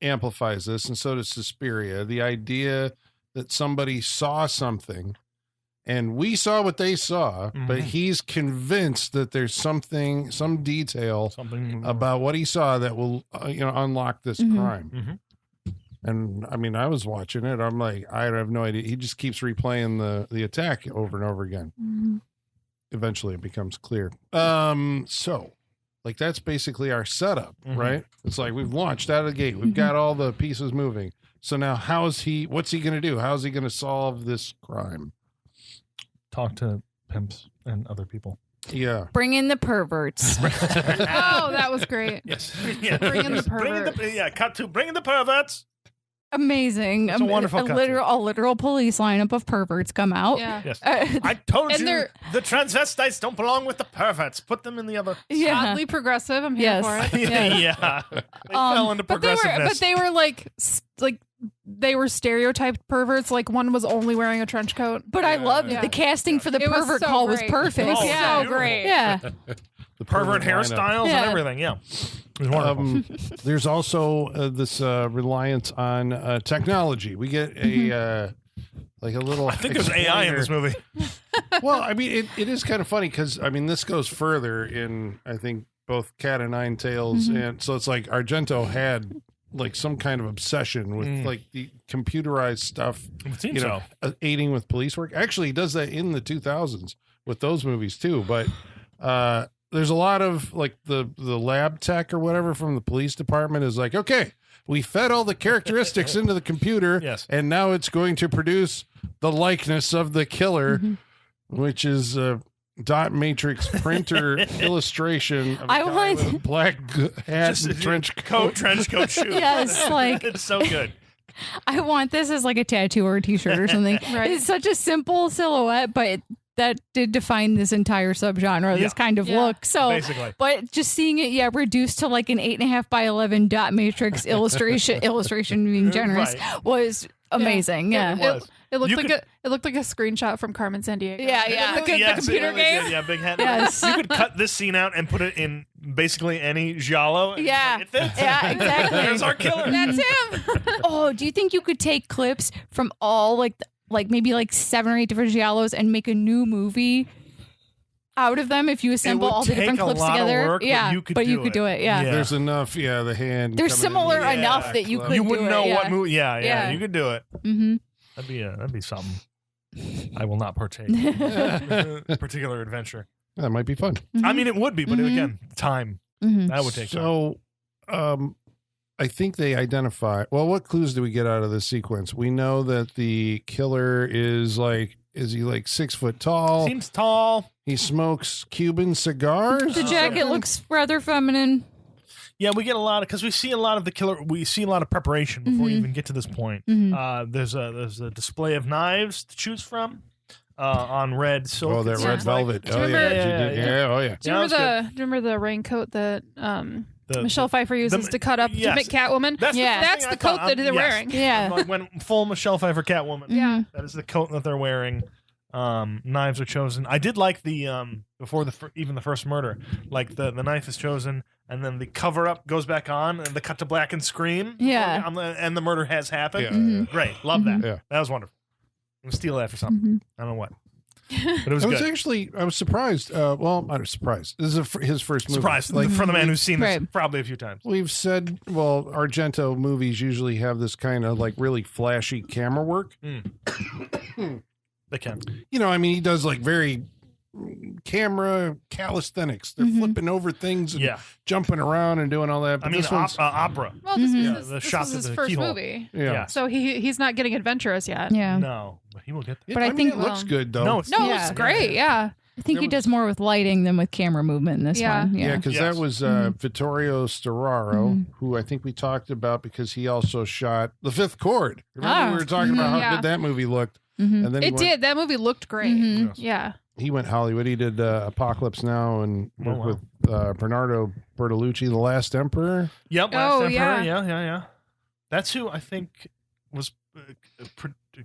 amplifies this, and so does Suspiria. The idea that somebody saw something, and we saw what they saw, but he's convinced that there's some detail Something about what he saw that will, unlock this crime. Mhm. And I mean, I was watching it. I'm like, I have no idea. He just keeps replaying the attack over and over again. Eventually, it becomes clear. So, like, that's basically our setup, right? It's like we've launched out of the gate. We've got all the pieces moving. So now, what's he going to do? How's he going to solve this crime? talk to pimps and other people. Yeah. bring in the perverts. Oh, that was great. Yes. Yeah. Bring in the perverts. Bring in the perverts. Amazing. It's a wonderful cut. a literal police lineup of perverts come out. Yeah. Yes. Uh, I told And you they're- the transvestites don't belong with the perverts. Put them in the other. yeah. Oddly progressive. I'm here Yes. for it. Yeah. They fell into But progressiveness. they were like they were stereotyped perverts. Like one was only wearing a trench coat. But I loved Yeah. it. The casting for the It was pervert so call was great. perfect. It was Oh, so beautiful. great. Yeah. The pervert lineup. hairstyles Yeah. and everything. Yeah. It was wonderful. There's also this reliance on technology. We get a like a little. I think there's AI in this movie. Well, I mean, it is kind of funny because I mean, this goes further in I think both Cat and Nine Tails, and so it's like Argento had like some kind of obsession with like the computerized stuff, It seems so. aiding with police work. Actually, he does that in the 2000s with those movies too, but. There's a lot of like the lab tech or whatever from the police department is like, okay, we fed all the characteristics into the computer, Yes. and now it's going to produce the likeness of the killer, which is a dot matrix printer illustration of a I guy want- with a black hat and trench coat. trench coat shoes. Yes, like It's so good. I want this as like a tattoo or a t-shirt or something. Right. It's such a simple silhouette, but that did define this entire subgenre, Yeah. this kind of Yeah. look. So, Basically. but just seeing it, reduced to like an 8.5 by 11 dot matrix illustration being generous, Right. was amazing. Yeah. It was. It looked You like could- it looked like a screenshot from Carmen Sandiego. Yeah. Like the Yes, computer it really game. did. Yeah, big head. Yes. You could cut this scene out and put it in basically any giallo. and Yeah. it fits. Yeah, exactly. There's our killer. That's him. Oh, do you think you could take clips from all like maybe like 7 or 8 different giallos and make a new movie out of them if you assemble would all the different take a clips lot of together? work, but yeah, you could do it. Yeah. Yeah. There's enough, the hand. They're coming in. similar Yeah, enough that you clever. could You do wouldn't it, know yeah. what movie. Yeah, Yeah. you could do it. Mm-hmm. That'd be something. I will not partake. Particular adventure. That might be fun. I mean, it would be, but again, time. Mm-hmm. That would take time. So, I think they identify. Well, what clues do we get out of this sequence? We know that the killer is he like 6 foot tall? Seems tall. He smokes Cuban cigars. The jacket looks rather feminine. Yeah, we get a lot of because we see a lot of the killer. We see a lot of preparation before you even get to this point. There's a display of knives to choose from on red silk. Oh, that it red seems like. velvet. Do you Oh remember- yeah, Yeah. Do you remember the raincoat that Michelle Pfeiffer uses to cut up to make Catwoman. That's That's the the thing I coat thought. that they're wearing. Yeah. Like when full Michelle Pfeiffer Catwoman. Yeah. That is the coat that they're wearing. Knives are chosen. I did like the before even the first murder, like the knife is chosen, and then the cover up goes back on, and the cut to black and scream. Yeah. And the murder has happened. Yeah, Mhm. Great, love that. Yeah. That was wonderful. I'm gonna steal that for something. I don't know what, but it was good. I was surprised. Well, I was surprised. This is his first movie. Surprised, Like for the man who's seen this Right. probably a few times. we've said, Argento movies usually have this kind of like really flashy camera work. They can. He does like very camera calisthenics. They're flipping over things and Yeah, jumping around and doing all that. But I mean this one's, opera. Well, this, Mhm. is, The this shots is of his the first keyhole. movie. yeah. So he's not getting adventurous yet. Yeah. No, but he will get there. But I think- it looks good though. No, it's No, it Yeah. looks great. Yeah. I think he does more with lighting than with camera movement in this Yeah. one. Yeah, Yeah. because Yes. that was Vittorio Storaro, who I think we talked about because he also shot The Fifth Chord. Remember we were talking about how Yeah. good that movie looked, Mhm. and then he It went, did. That movie looked great. Mhm. Yeah. He went Hollywood. He did Apocalypse Now and worked wow. with Bernardo Bertolucci, The Last Emperor. Yep. Oh, Last yeah. Emperor. Yeah. That's who I think was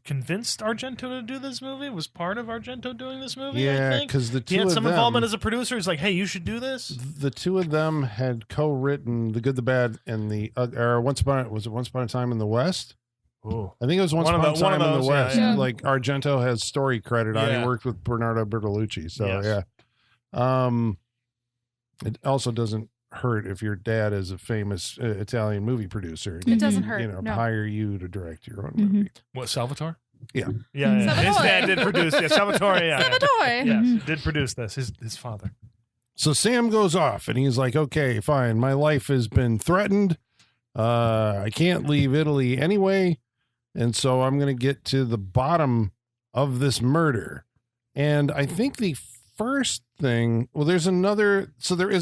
convinced Argento to do this movie. Was part of Argento doing this movie. I Yeah, think because the he two had of some them, involvement as a producer. He's like, hey, you should do this. the two of them had co-written The Good, the Bad, and the Once Upon a Time in the West. Oh, I think it was Once One of Upon a the- one Time of in those, the yeah, West. yeah. Like Argento has story credit on. Yeah. He worked with Bernardo Bertolucci. So Yes. yeah. It also doesn't hurt if your dad is a famous Italian movie producer. It doesn't Mhm. hurt. No. Hire you to direct your own Mhm. movie. what, Salvatore? Yeah. Yeah. His Salvatore. dad did produce. Yeah, Salvatore. Yeah. Salvatore. Yes, did produce this. His father. So Sam goes off and he's like, okay, fine. My life has been threatened. I can't leave Italy anyway. And so I'm going to get to the bottom of this murder. And I think the first thing, there is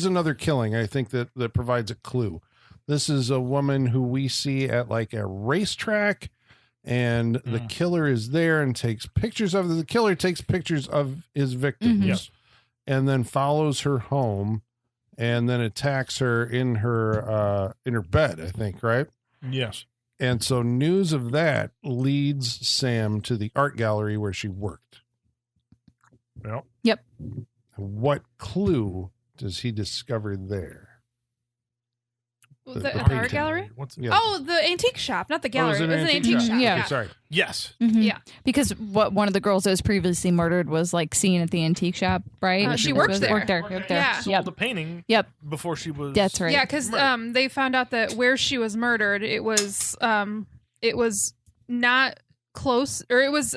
another killing, I think that provides a clue. This is a woman who we see at like a racetrack, and the killer is there and takes pictures of the killer takes pictures of his victims. Yep. And then follows her home and then attacks her in her bed, I think, right? Yes. And so news of that leads Sam to the art gallery where she worked. Well, What clue does he discover there? The art painting. gallery? What's Yeah. Oh, the antique shop, not the gallery. Oh, it was an antique shop. Yeah. Okay, sorry. Yes. Mhm. Yeah. Because what one of the girls that was previously murdered was like seen at the antique shop, right? She worked there. Worked there. Yeah. Sold a painting. Yep. Before she was. That's right. Yeah, because they found out that where she was murdered, it was not close, or it was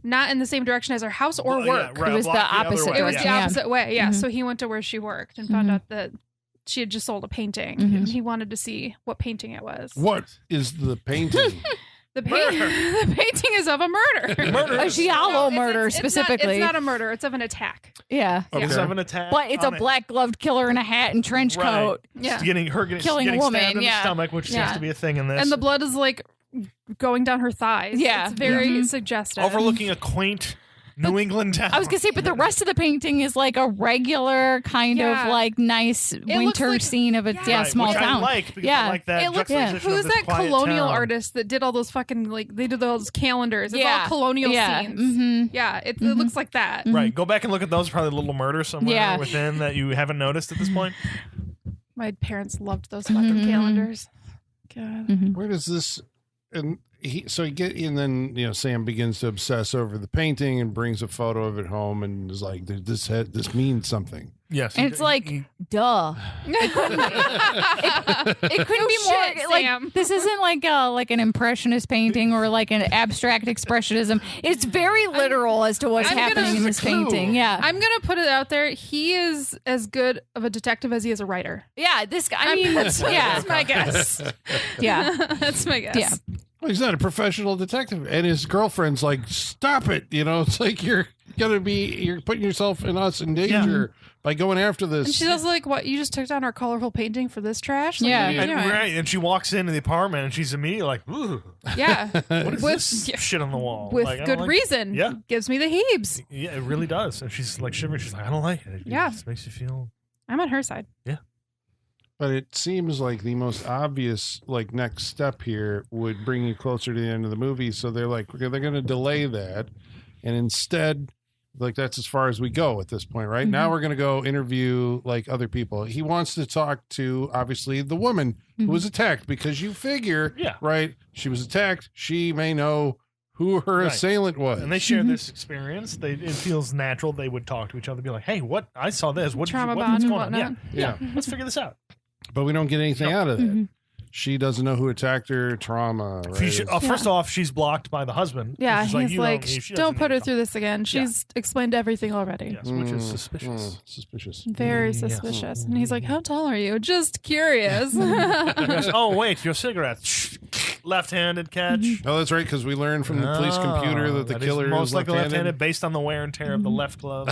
not in the same direction as her house or Well, yeah, work. right, It was a block the other opposite way, It was yeah. the opposite way. Yeah. Mhm. So he went to where she worked and found Mhm. out that she had just sold a painting. Mhm. And he wanted to see what painting it was. What is the painting? The, Murder. the painting is of a murder. Murder. A giallo No, it's- murder it's specifically. Not, it's not a murder. It's of an attack. Yeah. Okay. It's of an attack. But it's a on it. black gloved killer in a hat and trench Right. coat. Yeah. Getting Killing a woman, stabbed in yeah. the stomach, which Yeah. seems to be a thing in this. And the blood is like going down her thighs. Yeah. It's very Mhm. suggestive. overlooking a quaint New England town. I was gonna say, but the rest of the painting is like a regular kind Yeah. of like nice looks winter like- scene of a Yeah. Right, small which town. I like because Yeah. I like that It looks juxtaposition Who's of this that quiet colonial town. artist that did all those fucking they did those calendars? It's Yeah. all colonial Yeah. scenes. Mhm. Yeah, it Mhm. looks like that. Mhm. Right, go back and look at those. Probably a little murder somewhere Yeah. within that you haven't noticed at this point. My parents loved those fucking Mhm. calendars. God. Mhm. Where does this and then Sam begins to obsess over the painting and brings a photo of it home and is like, this means something. Yes, And it's like, duh. It couldn't be more shit, like Sam. this isn't like an impressionist painting or like an abstract expressionism. It's very literal as to what's I'm gonna- happening in this painting. Yeah, I'm gonna put it out there. He is as good of a detective as he is a writer. yeah. This guy. I mean, that's yeah, my guess. yeah. That's my guess. Yeah. Well, he's not a professional detective. And his girlfriend's like, stop it. It's like you're putting yourself and us in danger by going after this. And she's also like, "What? You just took down our colorful painting for this trash?" Like, Yeah. what are you and, doing? right, and she walks into the apartment and she's immediately like, "Ooh, Yeah, what is With- this yeah. shit on the wall?" with Like, I don't good like- reason. Yeah. Gives me the heebs. Yeah, it really does. And she's like shivering. She's like, "I don't like it. It Yeah. just makes you feel." I'm on her side. But it seems like the most obvious next step here would bring you closer to the end of the movie. So they're going to delay that, and instead, that's as far as we go at this point, right? Now we're going to go interview other people. He wants to talk to obviously the woman who was attacked, because you figure, right? She was attacked. She may know who her assailant was, and they share this experience. It feels natural. They would talk to each other, be like, "Hey, what? I saw this. What's going on? Yeah, let's figure this out." But we don't get anything out of that. She doesn't know who attacked her. Trauma. Right? First off, she's blocked by the husband. Yeah, he's like, don't put her through this again. She's explained everything already. Yes, which is suspicious. Suspicious. Very suspicious. And he's like, how tall are you? Just curious. Oh, wait, your cigarette. Left-handed catch. Oh, that's right, because we learned from the police computer that the killer is most likely left-handed, based on the wear and tear of the left glove,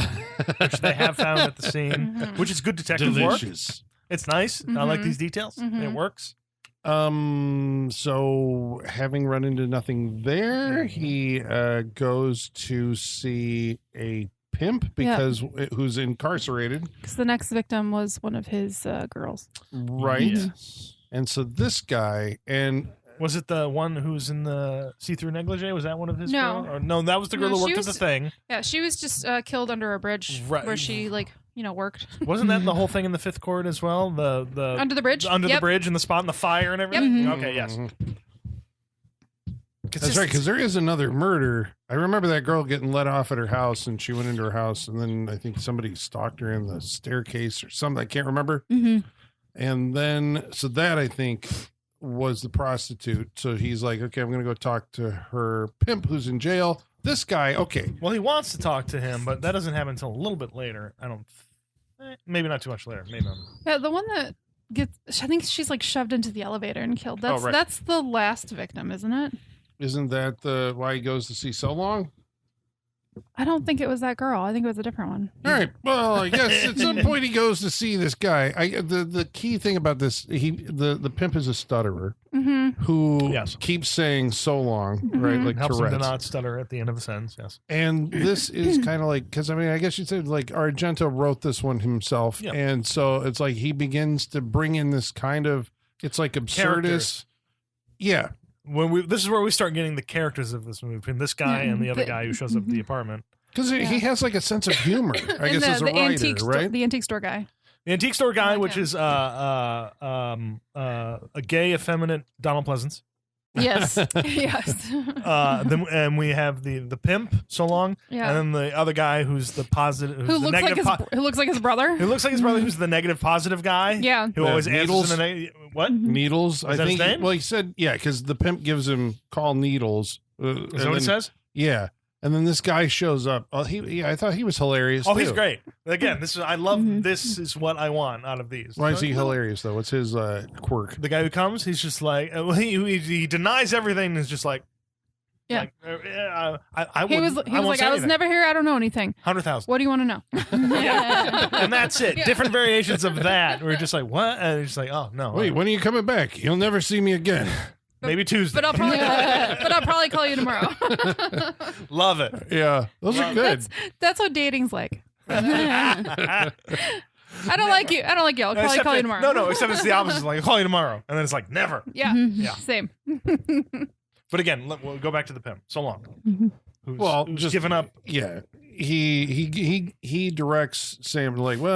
which they have found at the scene, which is good detective Delicious. work. It's nice. I like these details. It works. So having run into nothing there, he goes to see a pimp who's incarcerated. Because the next victim was one of his girls. Right. Yes. And so this guy, and was it the one who's in the see-through negligee? Was that one of his? No. Or, no, that was the girl that worked at the thing. Yeah, she was just killed under a bridge where she worked. Wasn't that the whole thing in the fifth court as well? The under the bridge, the bridge, and the spot and the fire and everything. Yep. Okay, yes. That's right, because there is another murder. I remember that girl getting let off at her house, and she went into her house, and then I think somebody stalked her in the staircase or something. I can't remember. And then, so that I think was the prostitute. So he's like, okay, I'm going to go talk to her pimp who's in jail. This guy, okay. Well, he wants to talk to him, but that doesn't happen until a little bit later. Maybe not too much later. Maybe not. Yeah, the one that I think she's shoved into the elevator and killed. That's the last victim, isn't it? Isn't that why he goes to see So Long? I don't think it was that girl. I think it was a different one. All right. Well, I guess at some point he goes to see this guy. The key thing about this, the pimp is a stutterer who keeps saying so long, right? Like helps Tourette's. him to not stutter at the end of a sentence. Yes. And this is kind of because I guess you'd say Argento wrote this one himself, and so it's he begins to bring in this kind of absurdist. Characters. Yeah. This is where we start getting the characters of this movie between this guy and the other guy who shows up at the apartment. Because he has a sense of humor, I guess, as a writer, right? The antique store guy. The antique store guy, which is a gay, effeminate Donald Pleasance. Yes. Yes. And we have the pimp, So Long, and then the other guy who's the positive, who looks like his brother. Who looks like his brother, who's the negative positive guy. Yeah. Who always Needles. answers in what? Needles. I think. His name? Well, he said because the pimp gives him call Needles. Is that what he says? Yeah. And then this guy shows up. Oh, I thought he was hilarious. Oh, too. He's great. Again, I love. This is what I want out of these. Why is he hilarious though? What's his quirk? The guy who comes, he's just he denies everything. And is just Yeah. I He was I was never here. I don't know anything. 100,000. What do you want to know? And that's it. Different variations of that. We're just what? And it's oh no. Wait, when are you coming back? You'll never see me again. Maybe Tuesday. But I'll probably call you tomorrow. Love it. Yeah, those are good. That's what dating's like. I don't like you. I'll probably call you tomorrow. No, except it's the opposite. I'll call you tomorrow. And then it's never. Yeah. Yeah. Same. But again, we'll go back to the pimp. So Long. Who's just given up. Yeah. He directs Sam I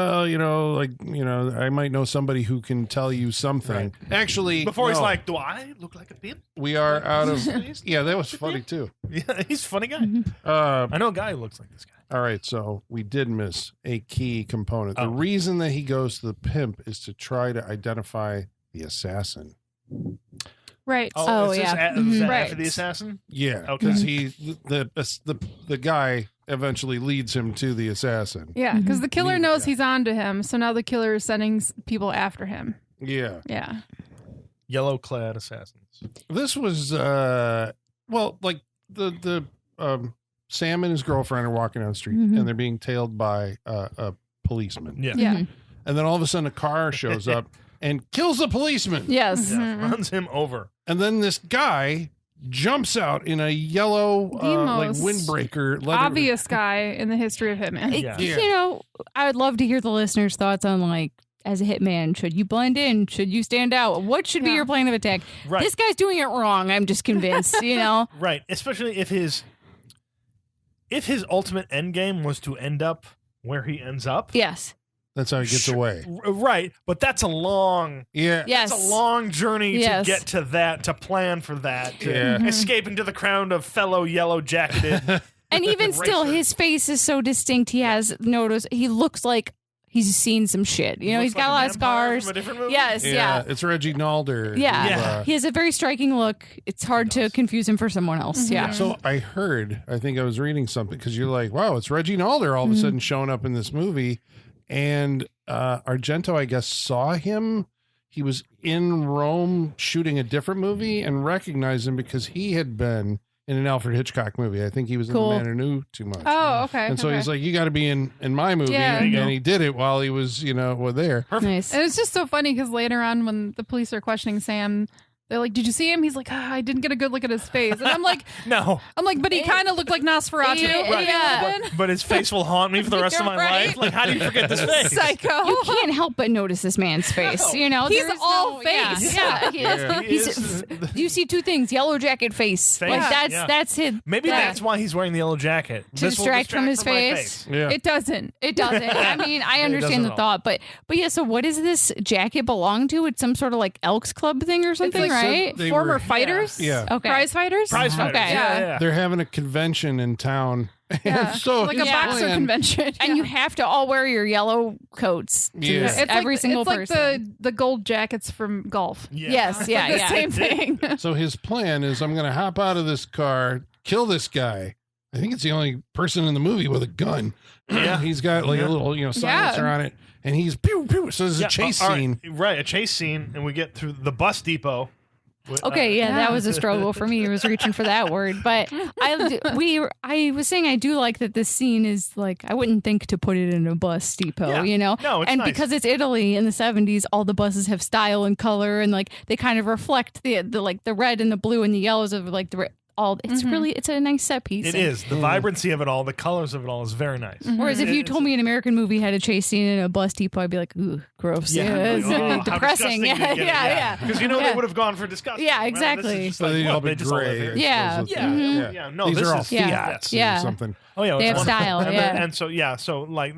might know somebody who can tell you something. Right. Actually, before he's do I look like a pimp? We are out of. Yeah, that was funny too. Yeah, he's a funny guy. I know a guy who looks like this guy. All right, so we did miss a key component. The reason that he goes to the pimp is to try to identify the assassin. Right. Is yeah. Is that Right. after the assassin? Yeah, Okay. because the guy eventually leads him to the assassin. Yeah, because the killer knows he's on to him, so now the killer is sending people after him. Yeah. Yeah. Yellow-clad assassins. This was the Sam and his girlfriend are walking down the street and they're being tailed by a policeman. Yeah. Yeah. And then all of a sudden a car shows up and kills the policeman. Yes. Yeah, runs him over. And then this guy jumps out in a yellow windbreaker leather. Obvious guy in the history of Hitman. Yeah. I would love to hear the listeners' thoughts on as a hitman? Should you blend in? Should you stand out? What should be Yeah. your plan of attack? Right. This guy's doing it wrong. I'm just convinced, you know? Right. Especially if his ultimate end game was to end up where he ends up. Yes. That's how he gets away. Right. But that's a long Yeah. Yes. It's a long journey Yes. to get to that, to plan for that, to Yeah. escape into the crowd of fellow yellow jacketed. And even still, Racer. his face is so distinct. He has noticed. He looks like he's seen some shit. You know, he's got a lot of scars. From a different movie? Yes, yeah. It's Reggie Nalder. Yeah. Yeah. He has a very striking look. It's hard to confuse him for someone else. Yeah. So I think I was reading something because you're like, wow, it's Reggie Nalder all of a sudden showing up in this movie. And Argento, I guess, saw him. He was in Rome shooting a different movie and recognized him because he had been in an Alfred Hitchcock movie. I think he was in Cool. The Man Who Knew Too Much. Oh, okay. And so okay. he's like, you got to be in my movie. Yeah. There you And go. he did it while he was, there. Nice. And it's just so funny because later on, when the police are questioning Sam, they're like, "Did you see him?" He's like, "I didn't get a good look at his face." And I'm like, No. but he kind of looked like Nosferatu. Yeah, Like, yeah. But his face will haunt me for the rest of my Right. life. Like, how do you forget this face? Psycho. You can't help but notice this man's face. You know, He's there is all yeah, face. Yeah, he is. Yeah. He is- You see two things: yellow jacket, face. Face, Like yeah. that's his. Maybe that's why he's wearing the yellow jacket. To distract from his my face. Yeah. It doesn't. It doesn't. I mean, I doesn't understand at the all. thought, but yeah. So, what does this jacket belong to? It's some sort of like Elks Club thing or something, like right? They Former were- fighters. Yeah. Okay. Prize fighters. Prize fighters. Okay. Yeah. They're having a convention in town. Yeah. And so like a his boxer plan- convention. And you have to all wear your yellow coats. To Yeah. this, It's every like, single it's person. like the gold jackets from golf. Yeah. Yes, yeah, the yeah. same thing. So his plan is I'm going to hop out of this car, kill this guy. I think it's the only person in the movie with a gun. Yeah. He's got like Yeah. a little, silencer on it. And he's pew, pew. So there's a chase all right, scene. Right, a chase scene, and we get through the bus depot. Okay, yeah, that was a struggle for me. I was reaching for that word, but I was saying I do like that this scene is like I wouldn't think to put it in a bus depot, Yeah. you know. No, it's and nice. because it's Italy in the 70s, all the buses have style and color, and like they kind of reflect the like the red and the blue and the yellows of like the all. It's really it's a nice set piece. It And- is. The vibrancy of it all, the colors of it all is very nice. Whereas if you It's- told me an American movie had a chase scene in a bus depot, I'd be like, ooh, gross. Yeah, it's like, oh, how depressing. disgusting Yeah, you get it. yeah. Because you know Yeah. they would have gone for disgusting. Yeah, Well, this is exactly. just So like, they'd look, all be they just all live gray. here. Yeah. Yeah, Mhm. yeah. No, These this are all is Yeah. Fiats Yeah. or something. Oh yeah, They it's have wonderful. style, And, yeah. and so like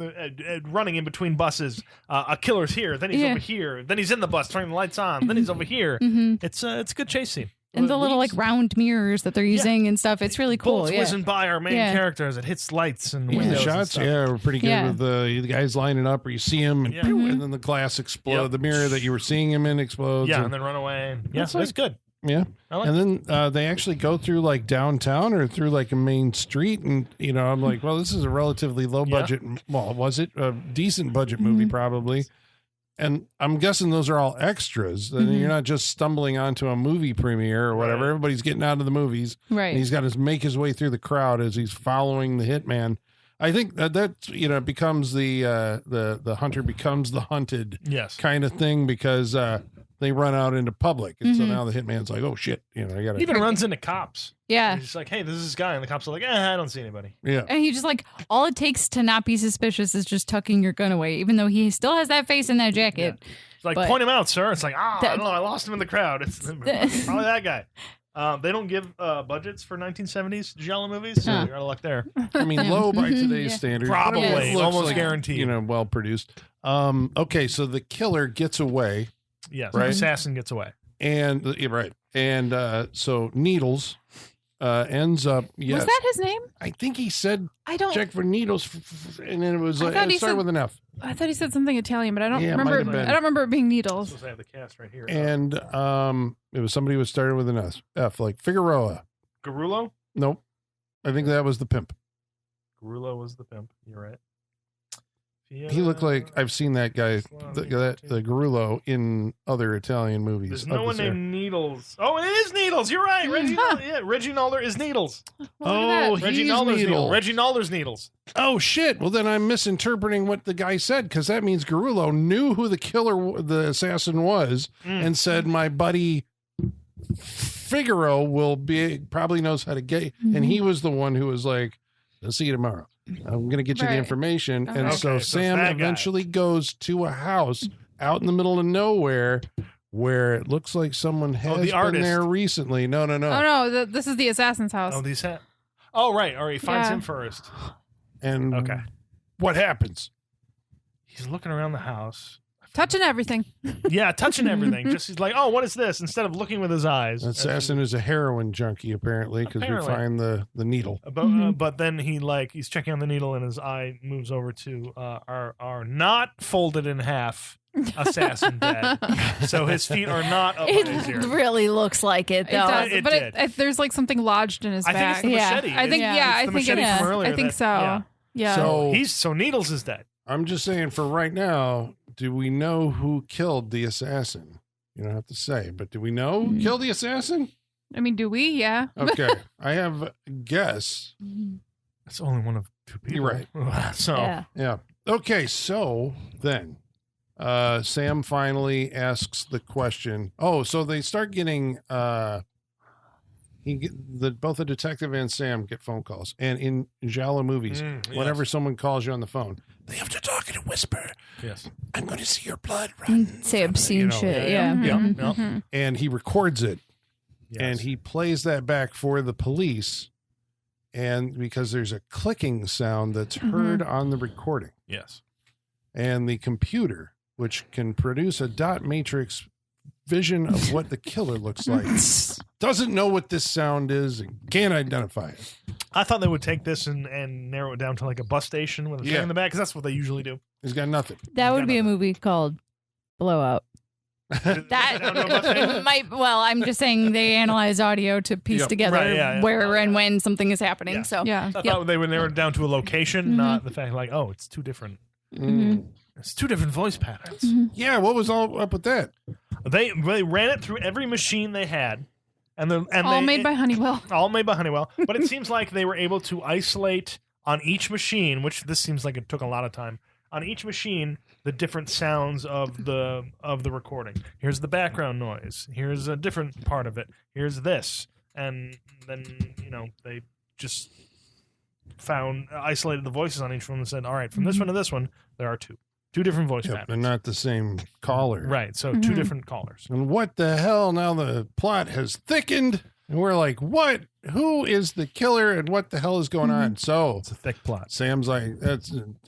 running in between buses, a killer's here, then he's Yeah. over here, then he's in the bus turning the lights on, then he's over here. Mhm. It's a good chase scene. And the little like Leaves- round mirrors that they're using and stuff. It's really cool. bullets Yeah. whizzing by our main Yeah. character as it hits lights and The windows. and shots, stuff. yeah, were pretty good Yeah. with the guys lining up, or you see him, and, Yeah. pew, Mm-hmm. and then the glass explodes. Yep. The mirror that you were seeing him in explodes. Yeah, and- and then run away. Yeah, That's that's like- good. yeah. I like And then they actually go through like downtown or through like a main street, and I'm like, well, this is a relatively low Yeah. budget. Well, was it a decent budget movie? Probably. And I'm guessing those are all extras. And You're not just stumbling onto a movie premiere or whatever. Right. Everybody's getting out of the movies, and Right. he's got to make his way through the crowd as he's following the hitman. I think that becomes the hunter becomes the hunted Yes. kind of thing because they run out into public, and so now the hitman's like, oh shit, I gotta He even runs into cops. Yeah. He's just like, hey, this is this guy. And the cops are like, I don't see anybody. yeah. And he just like all it takes to not be suspicious is just tucking your gun away, even though he still has that face in that jacket. It's like, But- point him out, sir. It's like, I That- don't know. I lost him in the crowd. It's probably that guy. They don't give budgets for 1970s giallo movies, so Huh. you're out of luck there. I mean, low by today's Yeah. standards. Probably. but it looks Almost like, guaranteed. well produced. Okay, so the killer gets away, Yes, Right. the assassin gets away. and right, and so Needles ends up. Yes, Was that his name? I think he said I don't. check for needles, and then it was I like thought it he started said- with an F. I thought he said something Italian, but I don't Yeah, it might remember. have been. I don't remember it being needles. Supposed to have the cast right here. And it was somebody who started with an F, like Figueroa. Garullo? Nope, I think that was the pimp. Garullo was the pimp. You're right. He looked like I've seen that guy, the Garullo, in other Italian movies. There's of no this one era. named Needles. Oh, it is Needles. You're right. Reggie, Reggie Nalder is Needles. Oh, Reggie he's Nalder's Needles. Reggie Nalder's Needles. Oh shit! Well, then I'm misinterpreting what the guy said because that means Garullo knew who the assassin was and said, "My buddy Figaro probably knows how to get," and he was the one who was like, "I'll see you tomorrow. I'm going to get you the Right. information." And Okay, so so Sam it's that guy. eventually goes to a house out in the middle of nowhere where it looks like someone has the been artist. there recently. No. Oh no, this is the assassin's house. Oh, these. Oh, right. Or he finds Yeah. him first. And Okay. what happens? He's looking around the house. Touching everything. Yeah, touching everything. Just he's like, oh, what is this? Instead of looking with his eyes. The assassin is a heroin junkie, apparently, because we Apparently. find the needle. But then he's checking on the needle and his eye moves over to our not folded in half assassin bed. So his feet are not up on his ear. It really looks like it, It though. does, It but did. there's like something lodged in his I think back. it's the Yeah. machete. I think Yeah. yeah, It's I the think machete it is. from earlier I think that- so. yeah. Yeah. So So Needles is dead. I'm just saying, for right now, do we know who killed the assassin? You don't have to say, but do we know who killed the assassin? I mean, do we? Yeah. Okay, I have a guess. It's only one of two people. You're right. So Yeah. Yeah. Okay, so then Sam finally asks the question. Oh, so they start getting both the detective and Sam get phone calls. And in giallo movies, whenever yes. someone calls you on the phone, they have to talk in a whisper. Yes. I'm going to see your blood run. Say obscene You know, shit. yeah, Yeah. yeah. Mhm. Yeah. Mhm. And he records it. Yes. And he plays that back for the police. And because there's a clicking sound that's heard on the recording. Yes. And the computer, which can produce a dot matrix vision of what the killer looks like, doesn't know what this sound is and can't identify it. I thought they would take this and narrow it down to like a bus station with a train Yeah. in the back because that's what they usually do. He's got nothing. That would be a movie called Blowout. Down to a bus station? That might. Well, I'm just saying they analyze audio to piece Yep. together Right, yeah. where and when something is happening. Yeah. So Yeah. I thought they would narrow it down to a location, not the fact like, oh, it's two different. Mm. It's two different voice patterns. Yeah, what was all up with that? They ran it through every machine they had, and All made by Honeywell. all made by Honeywell. But it seems like they were able to isolate on each machine, which this seems like it took a lot of time. On each machine, the different sounds of the recording. Here's the background noise. Here's a different part of it. Here's this, and then they just isolated the voices on each one and said, all right, from this one to this one, there are two different voice Yep, they're patterns. not the same caller. Right, so two different callers. And what the hell? Now the plot has thickened. And we're like, what? Who is the killer and what the hell is going on? So It's a thick plot. Sam's like,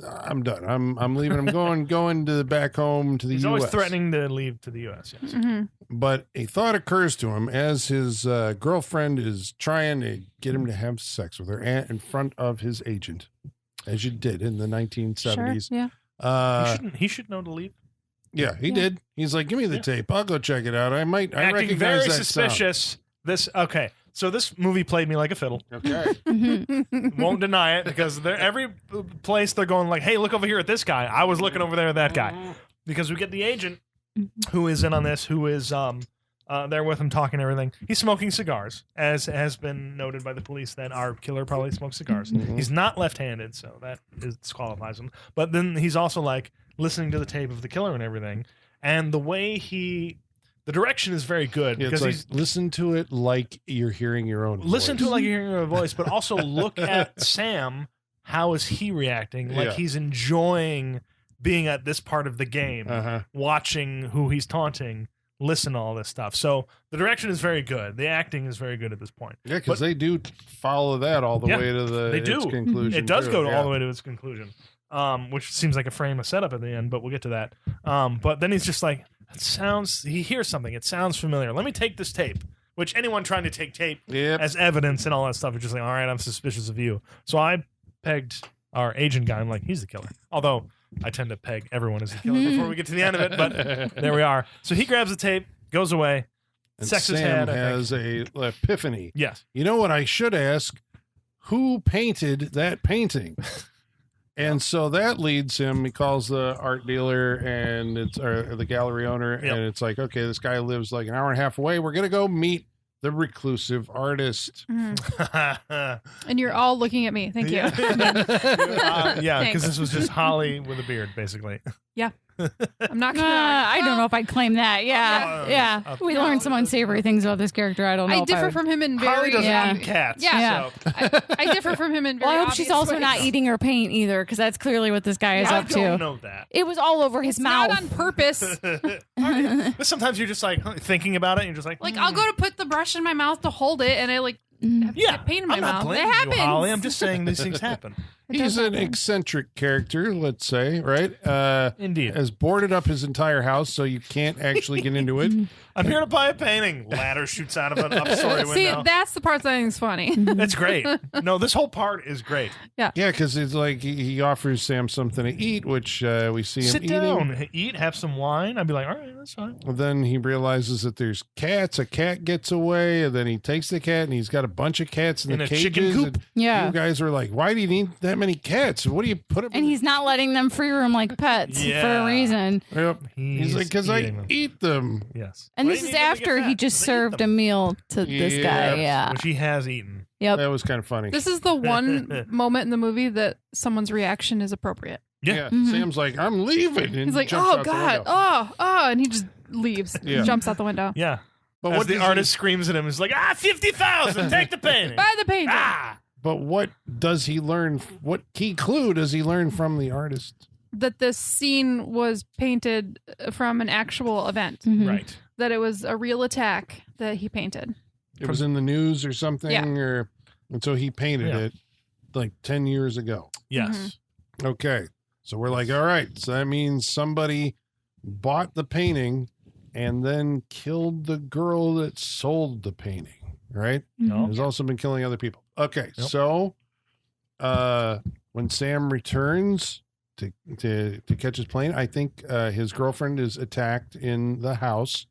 I'm done. I'm leaving. I'm going to back home to the He's US. always threatening to leave to the U.S. Yes. But a thought occurs to him as his girlfriend is trying to get him to have sex with her in front of his agent, as you did in the 1970s. Sure. Yeah. He should know to leave. Yeah, he did. He's like, give me the tape. I'll go check it out. I Acting recognize very that suspicious. So this movie played me like a fiddle. sound. Okay. Won't deny it because every place they're going like, hey, look over here at this guy. I was looking over there at that guy because we get the agent who is in on this, who is there with him talking everything. He's smoking cigars, as has been noted by the police that our killer probably smokes cigars. He's not left-handed, so that disqualifies him. But then he's also like listening to the tape of the killer and everything, and the way the direction is very good Yeah, because it's like, listen to it like you're hearing your own listen to voice. it like you're hearing your voice, but also look at Sam. How is he reacting? Like Yeah. he's enjoying being at this part of the game, Uh-huh. watching who he's taunting, listen to all this stuff. So the direction is very good. The acting is very good at this point. Yeah, because But- they do follow that all the Yeah, way to they its do. conclusion. It does too. go to Yeah. all the way to its conclusion, which seems like a frame of setup at the end, but we'll get to that. But then he's just like, he hears something. It sounds familiar. Let me take this tape, which anyone trying to take tape Yep. as evidence and all that stuff is just like, all right, I'm suspicious of you. So I pegged our agent guy. I'm like, he's the killer. Although I tend to peg everyone as the killer before we get to the end of it, but there we are. So he grabs the tape, goes away, And sex his Sam head. I think. has a epiphany. Yes. You know what I should ask? Who painted that painting? And so that leads him. He calls the art dealer and or the gallery owner, Yep. and it's like, okay, this guy lives like an hour and a half away. We're gonna go meet the reclusive artist. And you're all looking at me. Thank you. Yeah, because Thanks. this was just Holly with a beard, basically. Yeah. I'm not gonna. I don't know if I'd claim that. Yeah. We learned some unsavory things about this character. I don't know. I if differ would. from him in Harley very. doesn't eat cats. Yeah. So. I differ from him in very. Well, I hope she's obvious also ways. not eating her paint either, because that's clearly what this guy is I up don't to. know that. It was all over his It's mouth. not on purpose. But sometimes you're just like thinking about it, and you're just like, Like I'll go to put the brush in my mouth to hold it, and I have to get paint in my I'm not mouth. It blaming happens. you, Holly. I'm just saying these things happen. He's an eccentric character, let's say, right? Indeed. Has boarded up his entire house, so you can't actually get into it. I'm here to buy a painting. Ladder shoots out of an upstory See, window. that's the part that I think is funny. That's great. No, this whole part is great. Yeah, because it's like he offers Sam something to eat, which we see him Sit eating. down, eat, have some wine. I'd be like, all right, that's fine. And then he realizes that there's cats. A cat gets away, and then he takes the cat, and he's got a bunch of cats in In the a cages. chicken coop? And Yeah. you guys are like, why do you need that many cats? What do you put them? And he's not letting them free roam like pets for Yeah. a reason. Yep. He's like, because I eating them. eat them. Yes. And Why this do is you need them to get after he fat? just They eat served a them. meal to this guy. Yeah. Which he has eaten. Yep. That was kind of funny. This is the one moment in the movie that someone's reaction is appropriate. Yeah. Mhm. Sam's like, I'm leaving. And He's like, jumps "Oh out the God, window. oh," and he just leaves, Yeah. jumps out the window. Yeah. But As what the does artist screams at him, he's like, 50,000, take the painting. Buy the painting. But what does he learn? What key clue does he learn from the artist? That this scene was painted from an actual event. Mhm. Right. That it was a real attack that he painted. It was in the news or something, Yeah. and so he painted Yeah. it like 10 years ago. Yes. Okay, so we're like, all right, so that means somebody bought the painting and then killed the girl that sold the painting, right? No. There's also been killing other people. Okay, Yep. so when Sam returns to catch his plane, I think his girlfriend is attacked in the house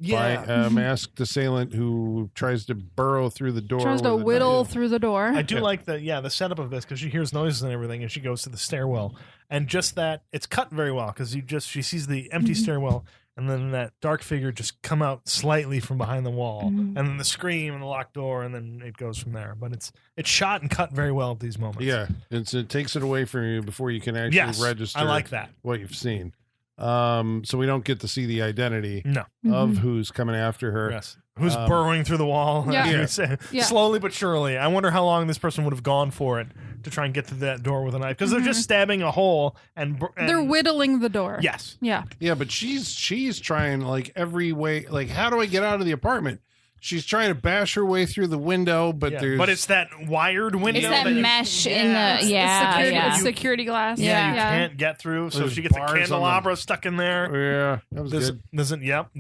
by a masked assailant who tries to burrow through the door. Tries to with a whittle knife. through the door. I do Yeah. like the setup of this because she hears noises and everything, and she goes to the stairwell, and just that it's cut very well because she sees the empty stairwell, and then that dark figure just come out slightly from behind the wall, and then the scream and the locked door, and then it goes from there. But it's shot and cut very well at these moments. Yeah, it takes it away from you before you can actually Yes, register. I like that. what you've seen. So we don't get to see the identity No. of who's coming after her. Yes. Who's burrowing through the wall? Yeah. as we say. Yeah. Slowly but surely. I wonder how long this person would have gone for it to try and get to that door with a knife because they're just stabbing a hole and They're whittling the door. Yes. Yeah. Yeah, but she's trying like every way. Like, how do I get out of the apartment? She's trying to bash her way through the window, but Yeah. But it's that wired window. It's that you- mesh in the It's yeah. it's security glass. Yeah, you Yeah. can't get through, so There's she gets a bars on candelabra stuck in there. yeah, that was good. There's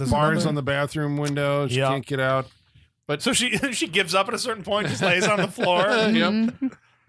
Bars another- on the bathroom window. She Yeah. can't get out. So she she gives up at a certain point, just lays on the floor. Yep.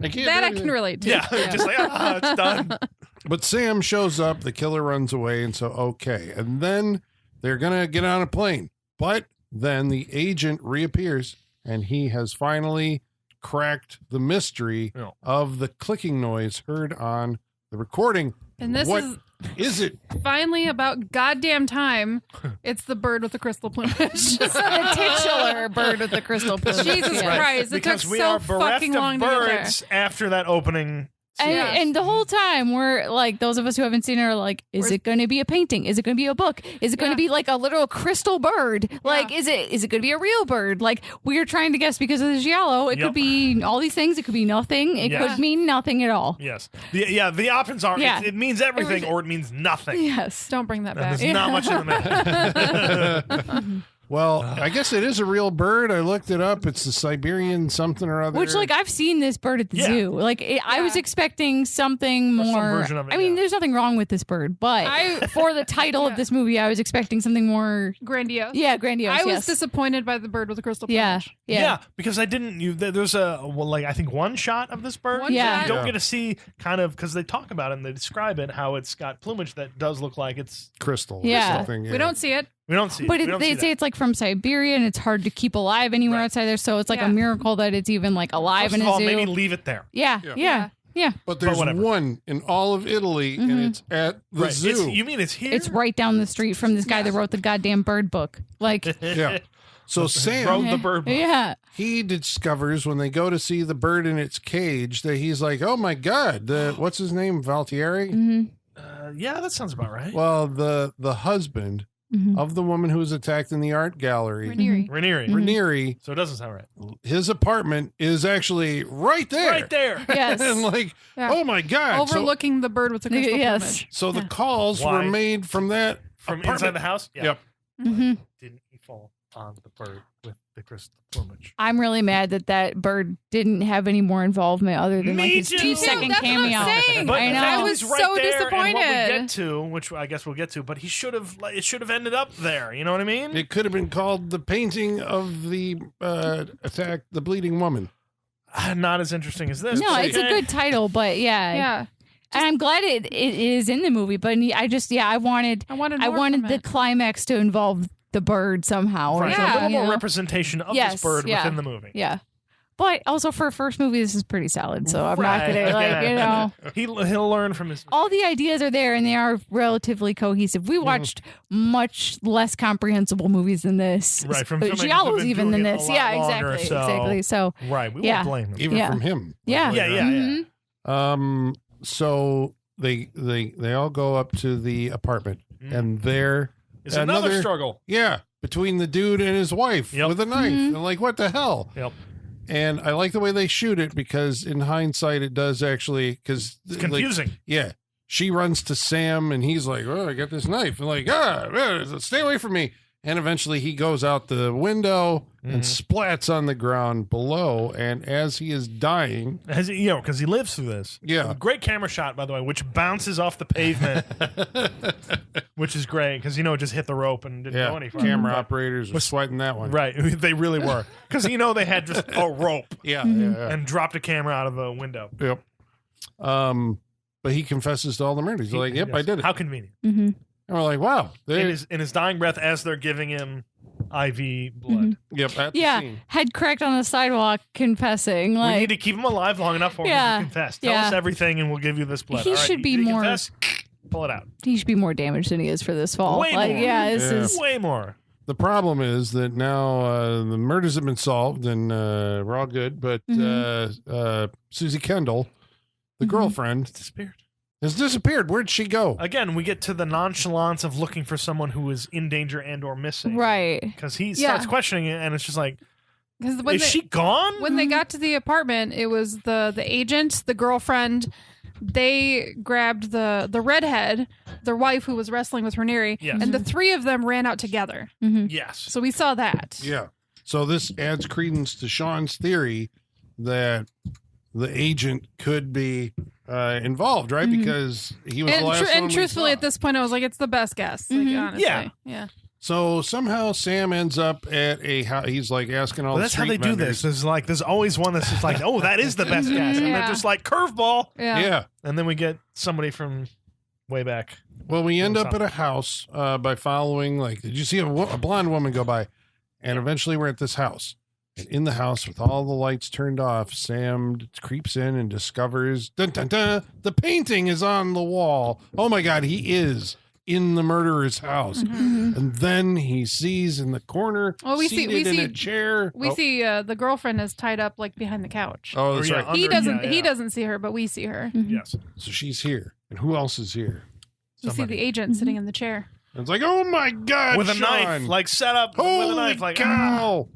I can't That do I anything. can relate to. Yeah, just like it's done. But Sam shows up, the killer runs away, and so okay. And then they're gonna get on a plane. But then the agent reappears and he has finally cracked the mystery Yeah. of the clicking noise heard on the recording. And this What is is it? finally about goddamn time. It's the bird with the crystal plumage. the titular bird with the crystal plumage. Jesus Yeah. Christ. It Because took we so are bereft fucking long of to get there. birds after that opening. And, Yeah. and the whole time we're like, those of us who haven't seen it are like, is We're- it going to be a painting? Is it going to be a book? Is it going Yeah. to be like a literal crystal bird? Like, is it going to be a real bird? Like, we're trying to guess because of the giallo. It Yep. could be all these things. It could be nothing. It Yeah. could mean nothing at all. Yes. The options are Yeah. it means everything or it means nothing. Yes. Don't bring that And back. there's not much in the middle. Well, I guess it is a real bird. I looked it up. It's the Siberian something or other. Which, like, I've seen this bird at the Yeah. zoo. Like, I was expecting something Or some more. version of it, I mean, yeah. there's nothing wrong with this bird, but for the title Yeah. of this movie, I was expecting something more. Grandiose. Yeah, grandiose. I was yes. disappointed by the bird with the crystal Yeah, plumage. yeah. because I didn't. There's I think one shot of this bird. One Yeah. shot. You don't Yeah. get to see kind of because they talk about it and they describe it how it's got plumage that does look like it's. crystal. Yeah. Or something. We don't see it. We don't see. But it. We don't they see say that. it's like from Siberia and it's hard to keep alive anywhere Right. outside there. So it's like Yeah. a miracle that it's even like alive First in of a all, zoo. maybe leave it there. Yeah, Yeah. yeah. But there's whatever. one in all of Italy, and it's at the Right. zoo. You mean it's here? It's right down the street from this guy that wrote the goddamn bird book. Like, Yeah. So Sam, Wrote the bird book. yeah. he discovers when they go to see the bird in its cage that he's like, oh my God, what's his name? Valtieri? Mhm. Yeah, that sounds about right. Well, the husband Mhm. of the woman who was attacked in the art gallery, Ranieri. Ranieri. Mhm. Ranieri, So it doesn't sound right. his apartment is actually right there. Right there. Yes. And like, Yeah. oh my God. Overlooking the bird with the crystal Yes. plumage. So the Yeah. calls Why? were made from that From apartment. inside the house? Yeah. Yep. Mhm. Didn't he fall on the bird with the crystal plumage? I'm really mad that bird didn't have any more involvement other than like Me his too. 2-second That's what I'm cameo. saying. But I the know. fact I that was he's right so there, and what we disappointed. get to, which I guess we'll get to, but he should have ended up there. You know what I mean? It could have been called the painting of the attack, the bleeding woman. Not as interesting as this. No, but it's a okay. good title, but Yeah. and I'm glad it is in the movie. But I wanted I wanted more from the it. climax to involve the bird somehow. Or Right, something, a little you more know? representation of Yes, this bird yeah. within the movie. Yeah. But also for a first movie, this is pretty solid. So I'm not Right, gonna again. like He'll learn from his. all the ideas are there and they are relatively cohesive. We watched much less comprehensible movies than this. Right, from filmmakers who've giallos been even doing than it a this. lot Yeah, longer, exactly. So Right, we Yeah. won't blame him. Even Yeah. from him. Yeah. Yeah, yeah, yeah. Mhm. So they all go up to the apartment, and there, It's another another- struggle. yeah, between the dude and his wife Yep. with a knife. Mhm. And like, what the hell? Yep. And I like the way they shoot it because in hindsight, it does actually, because It's confusing. yeah, she runs to Sam and he's like, "Oh, I got this knife," and like, stay away from me. And eventually he goes out the window and splats on the ground below. And as he is dying, Because he lives through this. yeah, Great camera shot, by the way, which bounces off the pavement, which is great because it just hit the rope and didn't go any farther. camera But- operators were sweating that one. Right, they really were because they had just a rope Yeah, Mm-hmm. yeah. and dropped a camera out of a window. Yep. But he confesses to all the murders. He's like, "Yep, I did it." How convenient! Mhm. And we're like, "Wow." In his dying breath, as they're giving him IV blood. Yep. At the Yeah, scene. head cracked on the sidewalk, confessing. We Like need to keep him alive long enough for him Yeah, to confess. Tell yeah. us everything, and we'll give you this blood. He All right, should be did he more- confess? Pull it out. he should be more damaged than he is for this fall. Way like, more. yeah, this Yeah. is Way more. The problem is that now the murders have been solved and we're all good. But Susie Kendall, the girlfriend, Disappeared. has disappeared. Where'd she go? Again, we get to the nonchalance of looking for someone who is in danger and or missing. right. Because he Yeah. starts questioning it, and it's just like, Because is she gone? when they got to the apartment, it was the agent, the girlfriend. They grabbed the redhead, their wife who was wrestling with Ranieri, Yes. and the three of them ran out together. Yes. So we saw that. Yeah. So this adds credence to Sean's theory that the agent could be involved, right? Because he was the last one And we truthfully, saw. at this point, I was like, it's the best guess. Like, honestly. Yeah. So somehow Sam ends up at a house. He's like asking all Well, the that's how street they do vendors. this. There's always one that's just like, oh, that is the best guess. And they're Yeah. just like, curveball. Yeah. Yeah. And then we get somebody from way back. Well, we end Doing up at a house by following, like, did you see a blonde woman go by? And eventually we're at this house. And in the house, with all the lights turned off, Sam creeps in and discovers, dun, dun, dun, the painting is on the wall. Oh my God, he is in the murderer's house. And then he sees in the corner, Oh, we see- seated in a chair. We see the girlfriend is tied up like behind the couch. Oh, that's Or, yeah, right. he under- doesn't. yeah, He yeah. doesn't see her, but we see her. Yes. So she's here. And who else is here? We see Somebody. the agent sitting in the chair. And it's like, oh my God, With a knife, Sean. like set up Holy with a knife, like cow.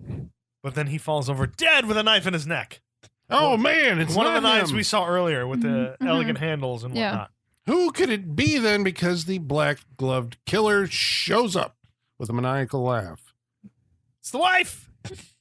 But then he falls over dead with a knife in his neck. Oh man, it's One of the not knives him. we saw earlier with the elegant handles and Yeah. whatnot. Who could it be then? Because the black gloved killer shows up with a maniacal laugh. It's the wife.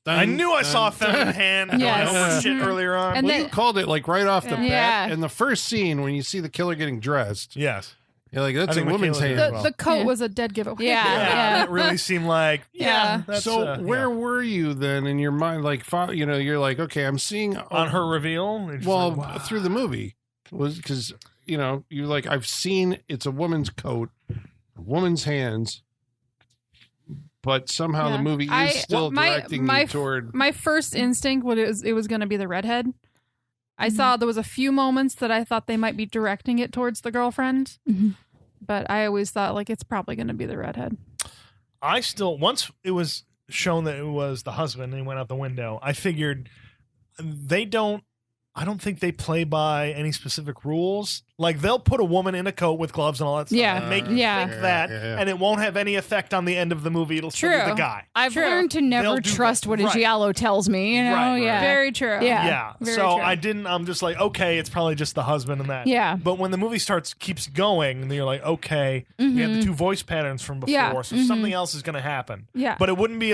Dun, I knew I dun, saw a feminine dun. hand going Yes. over shit earlier on. And Well, then- you called it like right off the bat. Yeah. In the first scene, when you see the killer getting dressed, Yes. you're like, I that's a think woman's Michaela did hand. as well. The coat Yeah. was a dead giveaway. Yeah. Yeah, that really seemed like Yeah. That's, So where yeah. were you then in your mind? Like, you're like, okay, I'm seeing on her reveal? It's just Well, like, wow. through the movie was because you're like, I've seen it's a woman's coat, a woman's hands, but somehow the Yeah. movie is I- still my- directing my you f- toward. My first instinct was it was going to be the redhead. I saw there was a few moments that I thought they might be directing it towards the girlfriend, but I always thought like it's probably going to be the redhead. I still once it was shown that it was the husband and he went out the window, I figured I don't think they play by any specific rules. Like they'll put a woman in a coat with gloves and all that stuff Yeah. and make you Yeah. think that, Yeah. and it won't have any effect on the end of the movie. It'll still be True. the guy. I've True. learned to They'll never do trust that. what a Right. giallo tells me. You know, Right, right. yeah, Very true. Yeah. Yeah. Very So true. I'm just like, okay, it's probably just the husband and that. Yeah. But when the movie keeps going, and you're like, okay, we have the two voice patterns from before, Yeah. so something else is going to happen. Yeah. But it wouldn't be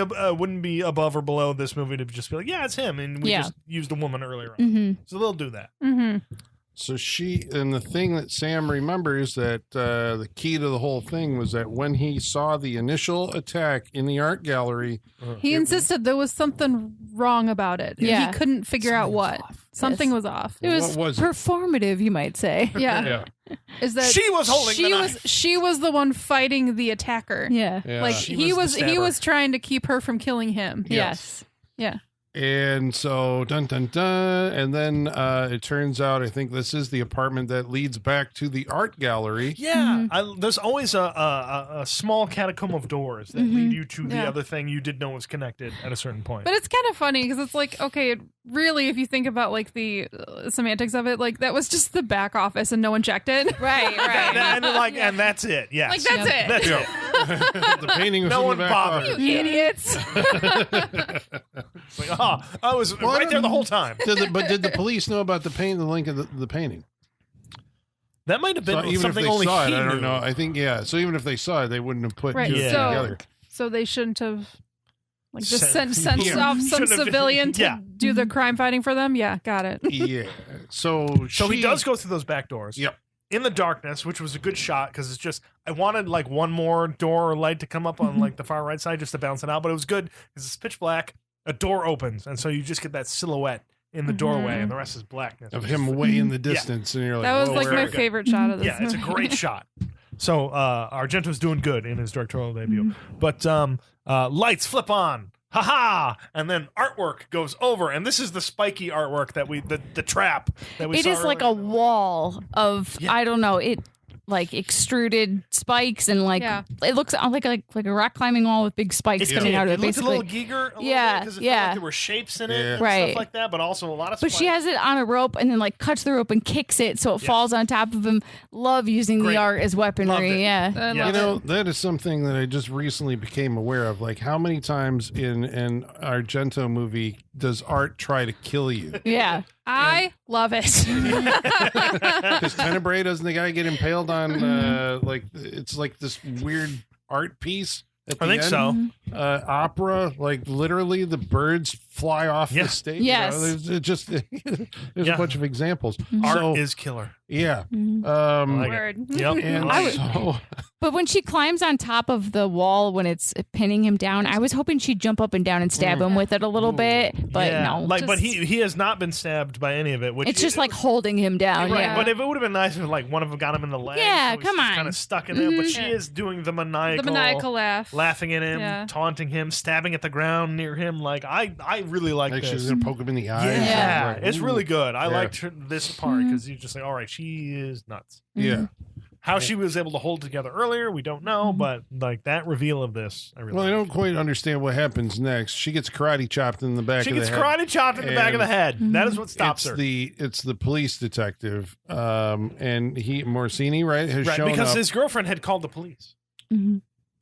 above or below this movie to just be like, yeah, it's him, and we Yeah. just used a woman earlier on. Mm-hmm. So they'll do that. Mm-hmm. So and the thing that Sam remembers that the key to the whole thing was that when he saw the initial attack in the art gallery, He insisted there was something wrong about it. Yeah. He couldn't figure out what. Something Yes. was off. It was, What was it? performative, you might say. Yeah. Is that She was holding the knife. she was the one fighting the attacker. Yeah. yeah. Like She he was the he stabber. was trying to keep her from killing him. Yes. Yeah. And so, dun dun dun, and then it turns out I think this is the apartment that leads back to the art gallery. Yeah, there's always a small catacomb of doors that lead you to the Yeah. other thing you didn't know was connected at a certain point. But it's kind of funny because it's like, okay, really, if you think about like the semantics of it, like that was just the back office and no one checked it. Right, right. And that's it. Yes, Like that's Yep. it. That's it. The painting was No in one the back bothered. office. You idiots. It's like, I was Well, I right don't there the know. whole time. But did the police know about the link of the painting? That might have been So even if something they only saw it, he I don't knew. know. I think So even if they saw it, they wouldn't have put Right. two and two Yeah. together. So they shouldn't have like just Sent- sent Yeah. off some Shouldn't have- civilian to yeah. do the crime fighting for them. Yeah, got it. Yeah. So He does go through those back doors. Yep. In the darkness, which was a good shot because it's just I wanted like one more door or light to come up on like the far right side just to bounce it out, but it was good because it's pitch black. A door opens, and so you just get that silhart in the doorway, and the rest is blackness. of him way in the distance, and you're like, That was "Whoa, like where my are we?" favorite shot of this. Yeah, it's a movie. great shot. So Argento's doing good in his directorial debut, but lights flip on. Ha ha! And then artwork goes over, and this is the spiky artwork that the trap that we It saw is like a earlier. wall of, I don't know, it like extruded spikes and like Yeah. it looks like a rock climbing wall with big spikes It coming did. out of it, It looked a basically. little Giger, a little Yeah, because it felt yeah. like there were shapes in it Yeah. and Right. stuff like that, but also a lot of But she spikes. has it on a rope and then like cuts the rope and kicks it so it Yes. falls on top of him. Love using Great. the art as Loved it. weaponry. Yeah. I Yeah. love You know, it. that is something that I just recently became aware of. Like, how many times in an Argento movie does art try to kill you? Yeah. I love it. Because Tenebrae, doesn't the guy get impaled on, like, it's like this weird art piece at the I think end? so. Opera, like, literally the birds fly off Yeah. the stage. Yes. There's it just, there's Yeah. a bunch of examples. Art So, is killer. yeah. I like Word. it. Yep. And I like it. so, But when she climbs on top of the wall when it's pinning him down, I was hoping she'd jump up and down and stab him with it a little bit, but Yeah. no. Like, but just- he has not been stabbed by any of it. Which it's just like holding him down. Right, Yeah. but if it would have been nice if like one of them got him in the leg, Yeah, so he's come just on. kind of stuck in there. But she Yeah. is doing the maniacal, The maniacal laugh. laughing at him, Yeah. taunting him, stabbing at the ground near him. Like I really like like, this. she's going to poke him in the eye. Yeah, Like, it's ooh. really good. I Yeah. liked this part because you're just like, all right, she is nuts. Yeah. How she was able to hold together earlier, we don't know, but like that reveal of this, I really. Well, I liked. don't quite understand what happens next. She gets karate chopped in the back She of the gets head. karate chopped in the back of the head. That is what stops her. It's the police detective, and Morcini, right, has Right, shown because up his girlfriend had called the police.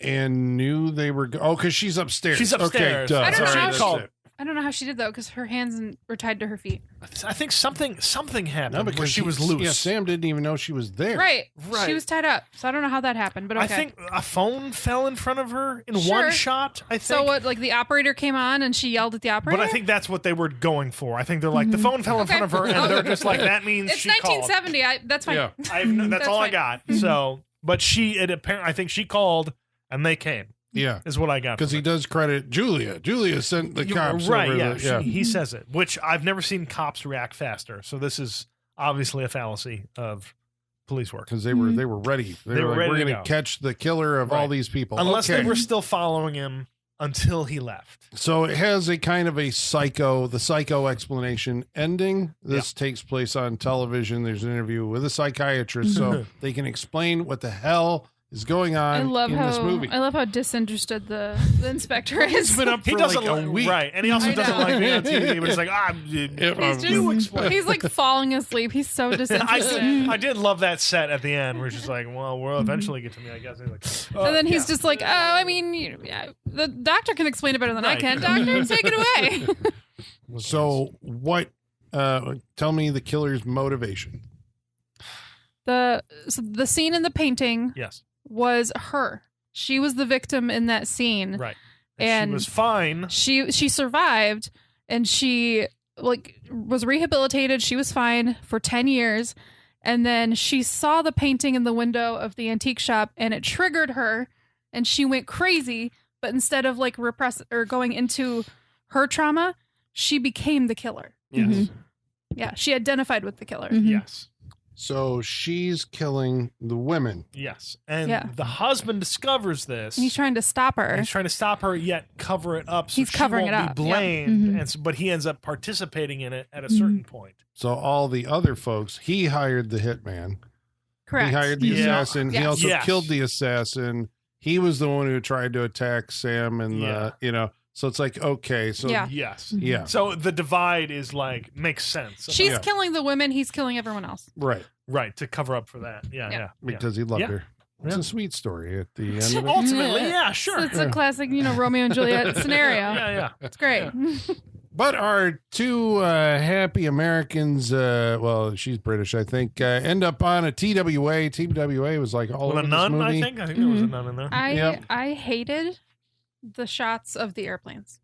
and knew they were. Because she's upstairs. She's upstairs. Okay, duh. I don't know Sorry, how that's she- it. I don't know how she did though, because her hands were tied to her feet. I think something happened No, where because she was loose. Yeah, Sam didn't even know she was there. Right. Right. She was tied up, so I don't know how that happened. But okay. I think a phone fell in front of her in Sure. one shot. I think. so. What? Like the operator came on and she yelled at the operator. But I think that's what they were going for. I think they're like the phone fell in front of her, and they're just like that means it's she 1970. That's fine. Yeah. called. That's all I fine. got. So, but I think she called, and they came. Yeah, Is what I got. because from he it. does credit Julia. Julia sent the You- cops right? over. Yeah, The, he says it, which I've never seen cops react faster. So this is obviously a fallacy of police work. because they were ready. They, were were like, ready we're to going go. to catch the killer of all Right. these people, Unless Okay. they were still following him until he left. So it has a kind of the psycho explanation ending. This takes place on television. There's an interview with a psychiatrist, so they can explain what the hell is going I on love in this movie. how disinterested the inspector It's is. been up He for doesn't like a week. right, and he also I doesn't know. like being on TV. But he's like, He's like falling asleep. He's so disinterested. I did love that set at the end where she's like, "Well, we'll eventually get to me, I guess." And he's like, And then he's yeah. just like, "Oh, I mean, the doctor can explain it better than I Right. can. Doctor, take it away." So what? Tell me the killer's motivation. the scene in the painting yes, was her. She was the victim in that scene. right, And she was fine. She survived, and she was rehabilitated. She was fine for 10 years, and then she saw the painting in the window of the antique shop, and it triggered her, and she went crazy. But instead of repress or going into her trauma, she became the killer. Yes, Yeah, she identified with the killer. yes. So she's killing the women. Yes, and Yeah. the husband discovers this. And he's trying to stop her. And he's trying to stop her, yet cover it up. So He's she covering won't it up, be yeah. blamed, but he ends up participating in it at a certain point. So all the other folks, he hired the hitman. Correct. He hired the Yeah. assassin. He Yes. also Yes. killed the assassin. He was the one who tried to attack Sam, and Yeah. So it's like, okay, so Yeah. Yes. yeah, So the divide is makes sense. She's Yeah. killing the women. He's killing everyone else. right, right to cover up for that. Yeah, Yeah. yeah. because he loved Yeah. her. It's Yeah. a sweet story at the end of it. Ultimately, Yeah. yeah, sure. It's a classic, Romeo and Juliet scenario. yeah. It's great. But our two happy Americans, well, she's British, I think, end up on a TWA. TWA was like all With over a nun, this movie. I think there was a nun in there. I hated the shots of the airplanes.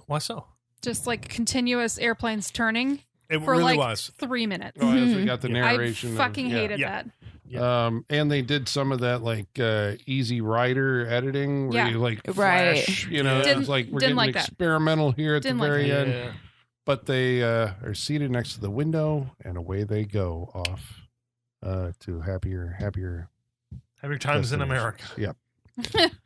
Why so? Just continuous airplanes turning It for really was. 3 minutes. Oh, as we got the I narration. fucking hated Yeah. that. And they did some of that Easy Rider editing where Yeah. you Right. flash, it Didn't- was like we're didn't getting like that. experimental here at Didn't the like very that. end. Yeah. But they are seated next to the window, and away they go off to happier. Happy times in America. Yep.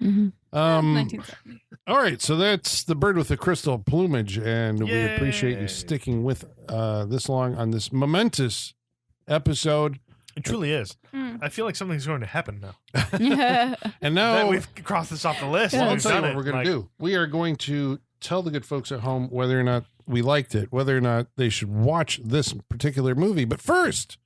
Mhm. 1970. All right, so that's the bird with the crystal plumage, and we appreciate you Yay. sticking with this long on this momentous episode. It truly is. Mm. I feel like something's going to happen now. And now That we've crossed this off the list. Well, I'll We've tell you done what we're it. going to do. We are going to tell the good folks at home whether or not we liked it, whether or not they should watch this particular movie. But first,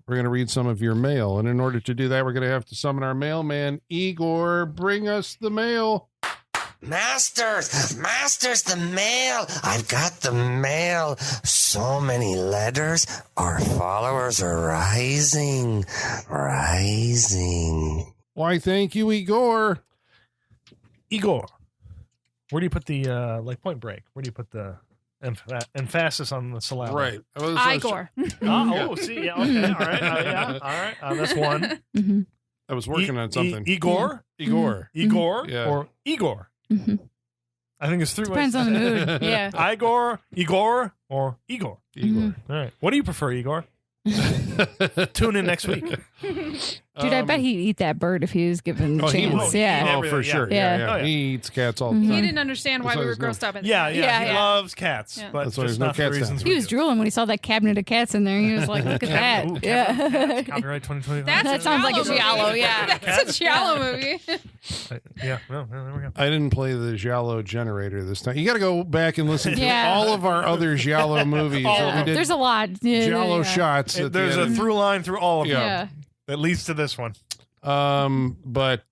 we're going to read some of your mail. And in order to do that, we're going to have to summon our mailman, Igor. Bring us the mail. Masters, the mail. I've got the mail. So many letters. Our followers are rising. Why, thank you, Igor. Igor, where do you put the Point Break? Where do you put the emphasis on the syllable? Right. Igor. See, yeah, okay, all right, yeah, all right. That's one. Mhm. I was working on something. Igor, Igor. Igor, Yeah. or Igor. Mhm. I think it's three Depends ways. on the mood. Yeah. Igor, or Igor. Igor. All right. What do you prefer, Igor? Tune in next week. Dude, I bet he'd eat that bird if he was given the Oh, he chance. would. Yeah. Oh, for Everything, sure. yeah. Yeah. Oh, yeah. He eats cats all the Mhm. time. He didn't understand why That's we why were there's grossed up. Yeah, Yeah, he loves cats, Yeah. but That's why just there's no not for cats reasons down we He was do. drooling when he saw that cabinet of cats in there. He was like, look at that. Ooh, Yeah. Copyright 2025. That's That sounds like a giallo, movie. yeah. That's a giallo movie. Yeah, well, there we go. I didn't play the giallo generator this time. You got to go back and listen to Yeah. all of our other giallo movies. All So of we them. did There's a lot. Yeah, giallo yeah. shots. At There's the a end. through line through all of them Yeah. that leads to this one. But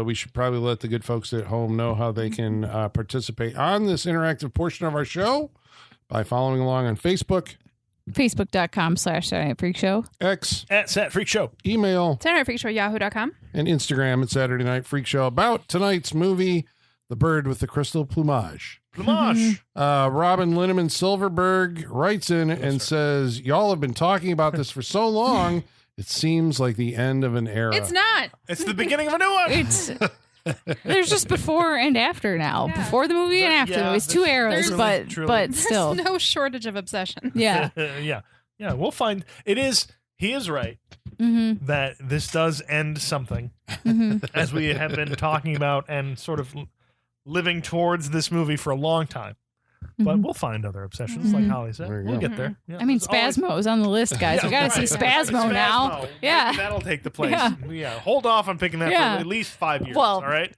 we should probably let the good folks at home know how they can participate on this interactive portion of our show by following along on Facebook, Facebook.com/Saturday Freak Show. X, At Set Freak Show. email, SaturdayFreakShow@yahoo.com. and Instagram at Saturday Night Freak Show about tonight's movie, The Bird with the Crystal Plumage. Plumage. Robin Linneman Silverberg writes in and says, y'all have been talking about this for so long, it seems like the end of an era. It's not. It's the beginning of a new one. It's there's just before and after now. Yeah. Before the movie and after the Yeah, movie. It's two eras, truly, but truly. but There's still. no shortage of obsession. Yeah. Yeah. We'll find. It is. He is right Mm-hmm. that this does end something, Mm-hmm. as we have been talking about and sort of living towards this movie for a long time. but we'll find other obsessions, like Holly said. There you We'll go. get there. Yeah, I mean, there's always- Spasmo's on the list, guys. We got to see Spasmo now. Maybe Yeah. that'll take the place. Yeah. Yeah. Hold off on picking that Yeah. for at least 5 years. Well, all right.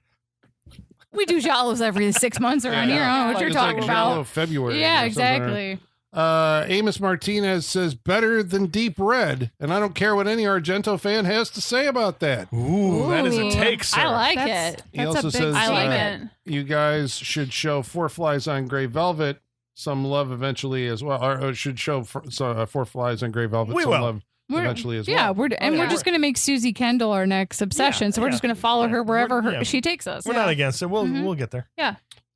We do giallos every 6 months around here. I don't know what you're It's talking like about. Giallo February. Yeah, or something. exactly. Amos Martinez says better than Deep Red, and I don't care what any Argento fan has to say about that. Ooh, that is a Ooh. take, sir. I like That's, it. He that's also a big says, I like statement. You guys should show Four Flies on Gray Velvet some love eventually as well, or should show Four Flies on Gray Velvet We some will. love eventually as Yeah, well. we're yeah. just going to make Susie Kendall our next obsession. So we're just going to follow her wherever We're- yeah. she takes us. We're not against it. We'll get there.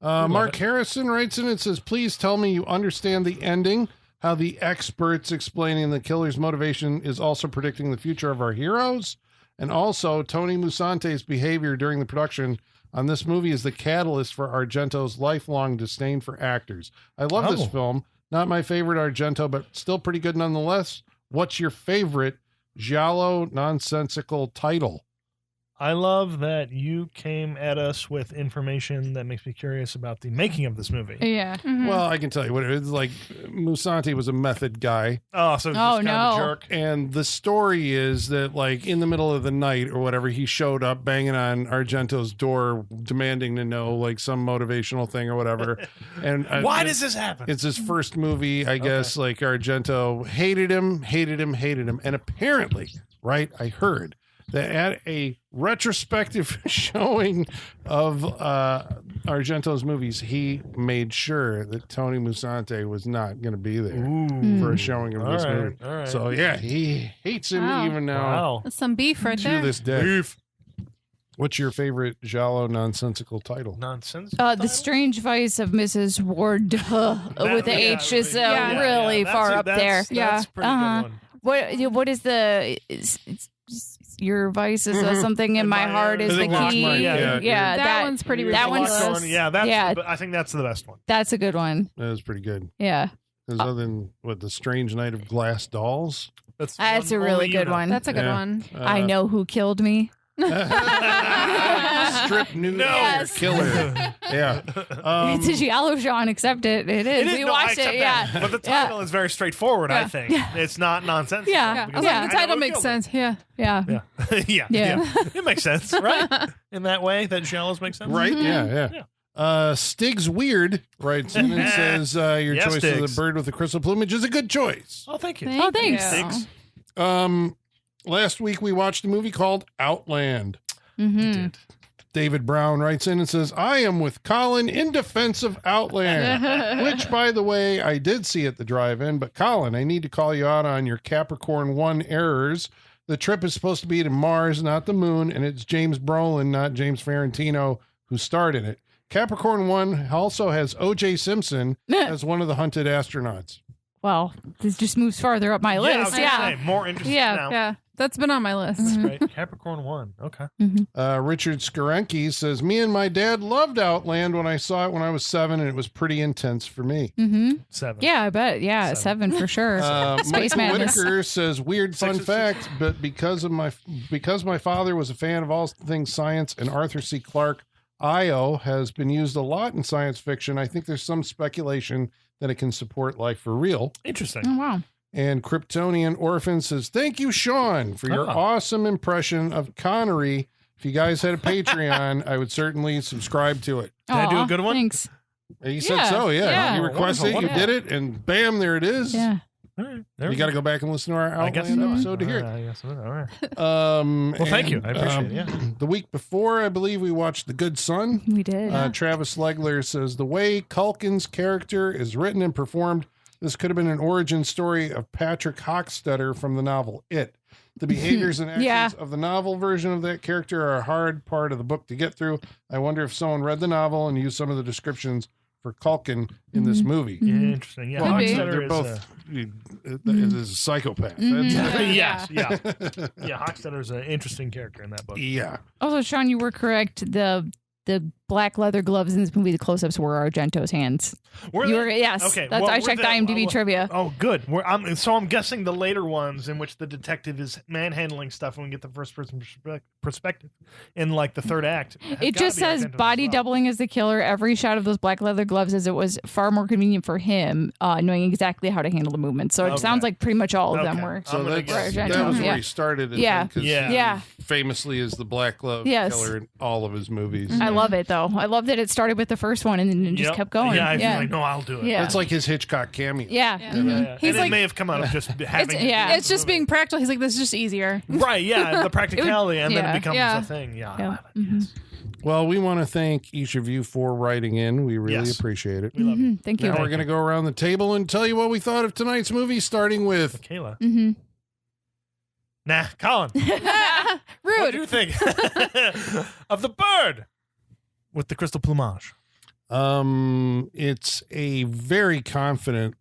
Mark it. Harrison writes in and says, please tell me you understand the ending, how the experts explaining the killer's motivation is also predicting the future of our heroes, and also Tony Musante's behavior during the production on this movie is the catalyst for Argento's lifelong disdain for actors. I love this Oh. film. Not my favorite Argento, but still pretty good nonetheless. What's your favorite giallo nonsensical title? I love that you came at us with information that makes me curious about the making of this movie. Yeah. Mhm. Well, I can tell you what it is. Like, Musante was a method guy. Oh, so just Oh, kind of a no. jerk. And the story is that, like, in the middle of the night or whatever, he showed up banging on Argento's door, demanding to know, like, some motivational thing or whatever. And Why does this happen? it's his first movie, I guess. Like, Argento hated him. And apparently, right, I heard that at a retrospective showing of Argento's movies, he made sure that Tony Musante was not going to be there Ooh. for a showing of All this right, movie. all right. So yeah, he hates him Wow. even now Wow. That's some beef right to there. this day. Beef. What's your favorite giallo nonsensical title? Nonsense. The Strange Vice of Mrs. Ward with the H is really far up there. That's a pretty Uh-huh. good one. What is the your vice is something in And my my heart is I the think that's key. mine, yeah. That one's pretty that one's ridiculous. Yeah, that's. Yeah. I think that's the best one. that's a good one. That was pretty good. Yeah, Because other than what, the Strange Night of Glass Dolls. That's that's a one really only you good know. one. That's a good Yeah. one. I know who killed me. Strip nude Yes. killer. Yeah. It's a giallo, Sean. Accept it. It is. It is. We No, I watched accept it. that. Yeah. But the Yeah. title is very straightforward. I think it's not nonsense. Yeah. Yeah, I was like, the title makes sense. Yeah. Yeah. Yeah. yeah. Yeah. It makes sense, right? In that way, that shallows make sense. Right? Yeah. Stig's Weird writes in and says, your Yes, choice of Stiggs. the bird with the crystal plumage is a good choice. Oh, thank you. Thank Oh, thanks. you. Thanks. Last week we watched a movie called Outland. Mm-hmm. David Brown writes in and says, I am with Colin in defense of Outland, which, by the way, I did see at the drive-in. But Colin, I need to call you out on your Capricorn 1 errors. The trip is supposed to be to Mars, not the moon, and it's James Brolin, not James Ferrantino, who starred in it. Capricorn 1 also has O.J. Simpson as one of the hunted astronauts. Well, this just moves farther up my Yeah, I was list. gonna Yeah. say, more interesting Yeah, now. Yeah. That's been on my list. That's right. Capricorn 1. Okay. Richard Skarenki says, me and my dad loved Outland when I saw it when I was 7, and it was pretty intense for me. Mm-hmm. 7. Yeah, I bet. Yeah, 7 for sure. Space Michael Madness. Whitaker says, weird fun 6 is fact, but because my father was a fan of all things science and Arthur C. Clarke, Io has been used a lot in science fiction. I think there's some speculation that it can support life for real. Interesting. Oh, wow. And Kryptonian Orphan says, thank you, Sean, for your Oh. awesome impression of Connery. If you guys had a Patreon, I would certainly subscribe to it. Did I do a Aw, good one? Thanks. He said Yeah, so, yeah. yeah. You requested Wonderful, it, you did it, and bam, there it is. Yeah. All right. There You we got to go. go back and listen to our I guess Outland so. episode to hear it. I guess so. All right. Well, thank you. I appreciate it, yeah. The week before, I believe we watched The Good Son. We did. Travis Legler says, the way Culkin's character is written and performed, this could have been an origin story of Patrick Hochstetter from the novel It. The behaviors and actions Yeah. of the novel version of that character are a hard part of the book to get through. I wonder if someone read the novel and used some of the descriptions for Culkin in this movie. Interesting. Yeah. Could be. Hochstetter They're is, both is a psychopath. yes. Yeah. Yeah. Hochstetter's an interesting character in that book. Yeah. Also, Sean, you were correct. The the black leather gloves in this movie, the close-ups were Argento's hands. Yes. Okay. That's, well, I were checked they- IMDb trivia. Oh, good. So I'm guessing the later ones in which the detective is manhandling stuff and we get the first person perspective in like the third act. It just says body doubling as the killer. Every shot of those black leather gloves, as it was far more convenient for him knowing exactly how to handle the movement. So it sounds like pretty much all of them were. So I'm gonna that's, guess- that was Yeah. where he started. Yeah. Because Yeah. he famously is the Black Glove Yes. killer in all of his movies. I love it though. I love that it started with the first one and then it just Yep. kept going. Yeah, I feel like, no, I'll do it. Yeah. That's like his Hitchcock cameo. Yeah. Yeah. Mhm. Yeah. He's And like- it may have come out of just having. to yeah. do It's the just movie. being practical. He's like, this is just easier. Right, yeah, the practicality, and then yeah. it becomes Yeah. a thing. Yeah, I Yeah. love it. Mhm. Yes. Well, we want to thank each of you for writing in. We really Yes. appreciate it. We love you. Mhm. Thank you. Now we're going to go around the table and tell you what we thought of tonight's movie, starting with Kayla. Mhm. Nah, Colin. What do you Rude. think of the bird with the crystal plumage? it's a very confident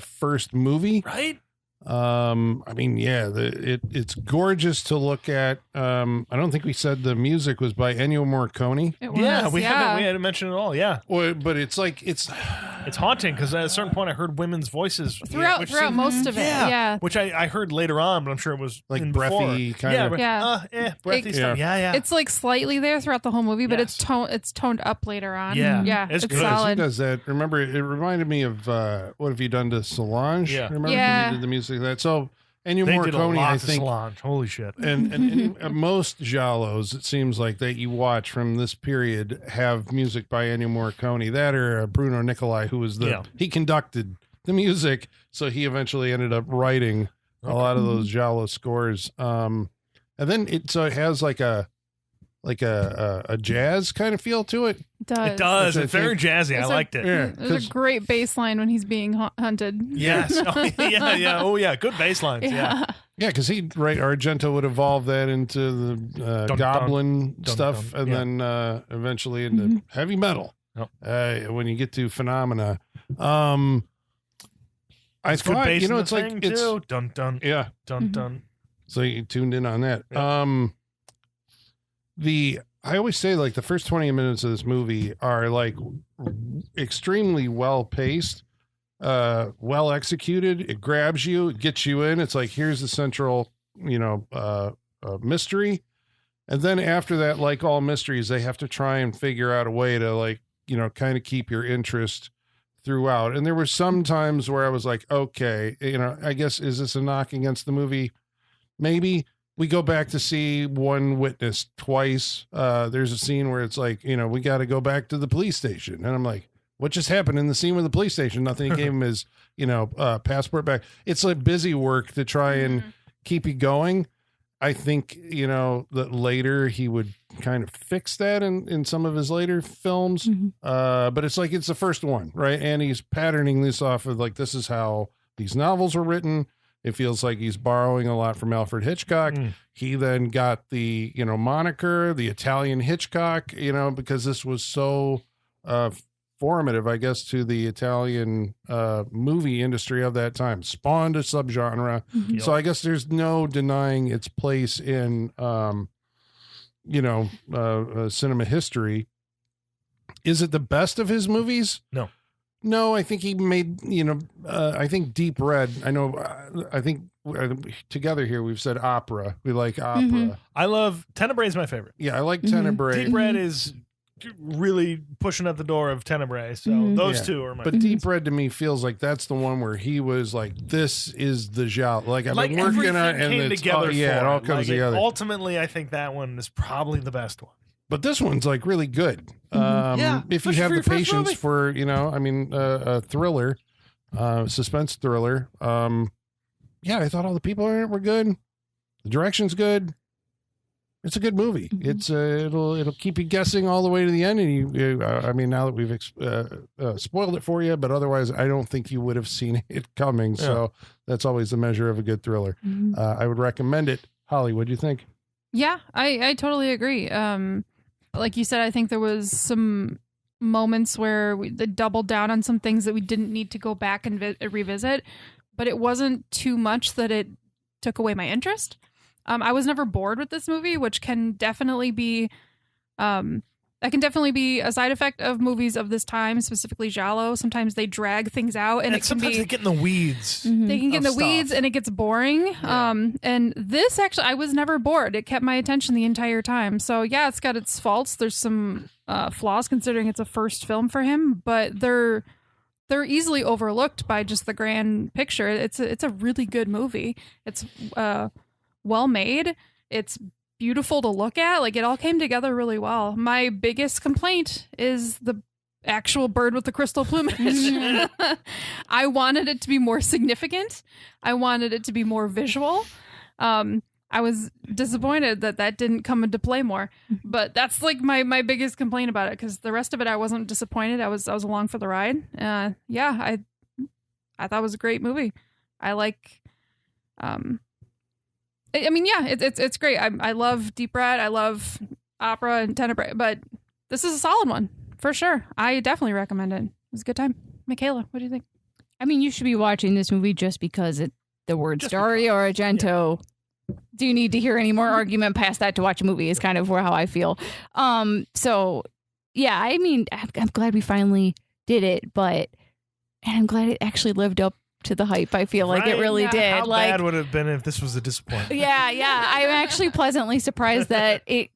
first movie. Right? I mean, yeah, it's gorgeous to look at. I don't think we said the music was by Ennio Morricone. It was, Yeah, we hadn't mentioned it all. Yeah, But it's it's haunting because at a certain point I heard women's voices throughout which throughout seemed- most of it. Yeah. which I heard later on, but I'm sure it was like in breathy before. kind of. Breathy It- stuff. Yeah. It's like slightly there throughout the whole movie, but Yes. it's toned up later on. Yeah. Yeah. It's It's good. He solid. does that. Remember, it reminded me of What Have You Done to Solange? Yeah. Remember Yeah. he did the music of that. So Ennio they did a Morricone, lot I to think, Solange. Holy shit. and most giallos, it seems like that you watch from this period have music by Ennio Morricone. That or Bruno Nicolai, who was he conducted the music, so he eventually ended up writing a lot of those giallo scores. And then it has like a jazz kind of feel to it. It It does. Which I It's very jazzy. I It's liked it. Yeah, There's 'cause- a great bass line when he's being hunted. Yes. Oh, yeah. Oh, yeah. Good bass lines. Yeah. Yeah, because Argento would evolve that into the Dun, goblin dun, stuff, dun, and yeah. then eventually into heavy metal. Yep. When you get to Phenomena, I It's good thought bass in the it's like thing, it's too. Dun dun yeah. dun dun. So you tuned in on that. Yep. I always say like the first 20 minutes of this movie are like extremely well paced, well executed. It grabs you, it gets you in. It's like here's the central, mystery, and then after that, like all mysteries, they have to try and figure out a way to kind of keep your interest throughout. And there were some times where I was like, okay, I guess is this a knock against the movie? Maybe. We go back to see one witness twice. There's a scene where it's like, we got to go back to the police station. And I'm like, what just happened in the scene with the police station? Nothing. He gave him his, passport back. It's like busy work to try and keep you going. I think, that later he would kind of fix that in some of his later films. But it's like, it's the first one, right? And he's patterning this off of like, this is how these novels were written. It feels like he's borrowing a lot from Alfred Hitchcock. He then got the, moniker, the Italian Hitchcock, because this was so formative, I guess, to the Italian movie industry of that time. Spawned a subgenre. So I guess there's no denying its place in, cinema history. Is it the best of his movies? No, I think he made, I think Deep Red, I think together here we've said opera. We like opera. I love Tenebrae is my favorite. Yeah, I like Tenebrae. Deep Red is really pushing at the door of Tenebrae. So those two are my But Deep Red to me feels like that's the one where he was like, this is the genre. Like I've been working everything on it and came it's together. it all comes together. Ultimately, I think that one is probably the best one. But this one's like really good. Yeah, if you especially have for the your first patience movie. for, a thriller, suspense thriller. I thought all the people in it were good. The direction's good. It's a good movie. It's it'll keep you guessing all the way to the end. And now that we've spoiled it for you, but otherwise, I don't think you would have seen it coming. Yeah. So that's always the measure of a good thriller. I would recommend it. Holly, what do you think? Yeah, I totally agree. Like you said, I think there was some moments where we doubled down on some things that we didn't need to go back and revisit, but it wasn't too much that it took away my interest. I was never bored with this movie, which can definitely be That can definitely be a side effect of movies of this time, specifically giallo. Sometimes they drag things out, and it can sometimes be they get in the weeds. they can get in the of weeds, stuff. and it gets boring. Yeah. And this actually, I was never bored. It kept my attention the entire time. So yeah, it's got its faults. There's some flaws considering it's a first film for him, but they're easily overlooked by just the grand picture. It's a really good movie. It's well made. It's beautiful to look at. Like, it all came together really well. My biggest complaint is the actual bird with the crystal plumage. I wanted it to be more significant. I wanted it to be more visual. I was disappointed that didn't come into play more, but that's like my biggest complaint about it, because the rest of it I wasn't disappointed. I was along for the ride. I thought it was a great movie. I like it's great. I love Deep Red. I love opera and Tenebrae, but this is a solid one for sure. I definitely recommend it. It was a good time. Michaela, what do you think? I mean, you should be watching this movie just because the words Dario Argento. Do you need to hear any more argument past that to watch a movie is kind of how I feel. So yeah, I mean, I'm glad we finally did it, and I'm glad it actually lived up to the hype. I feel like it really did. How bad would it have been if this was a disappointment? Yeah. I'm actually pleasantly surprised that it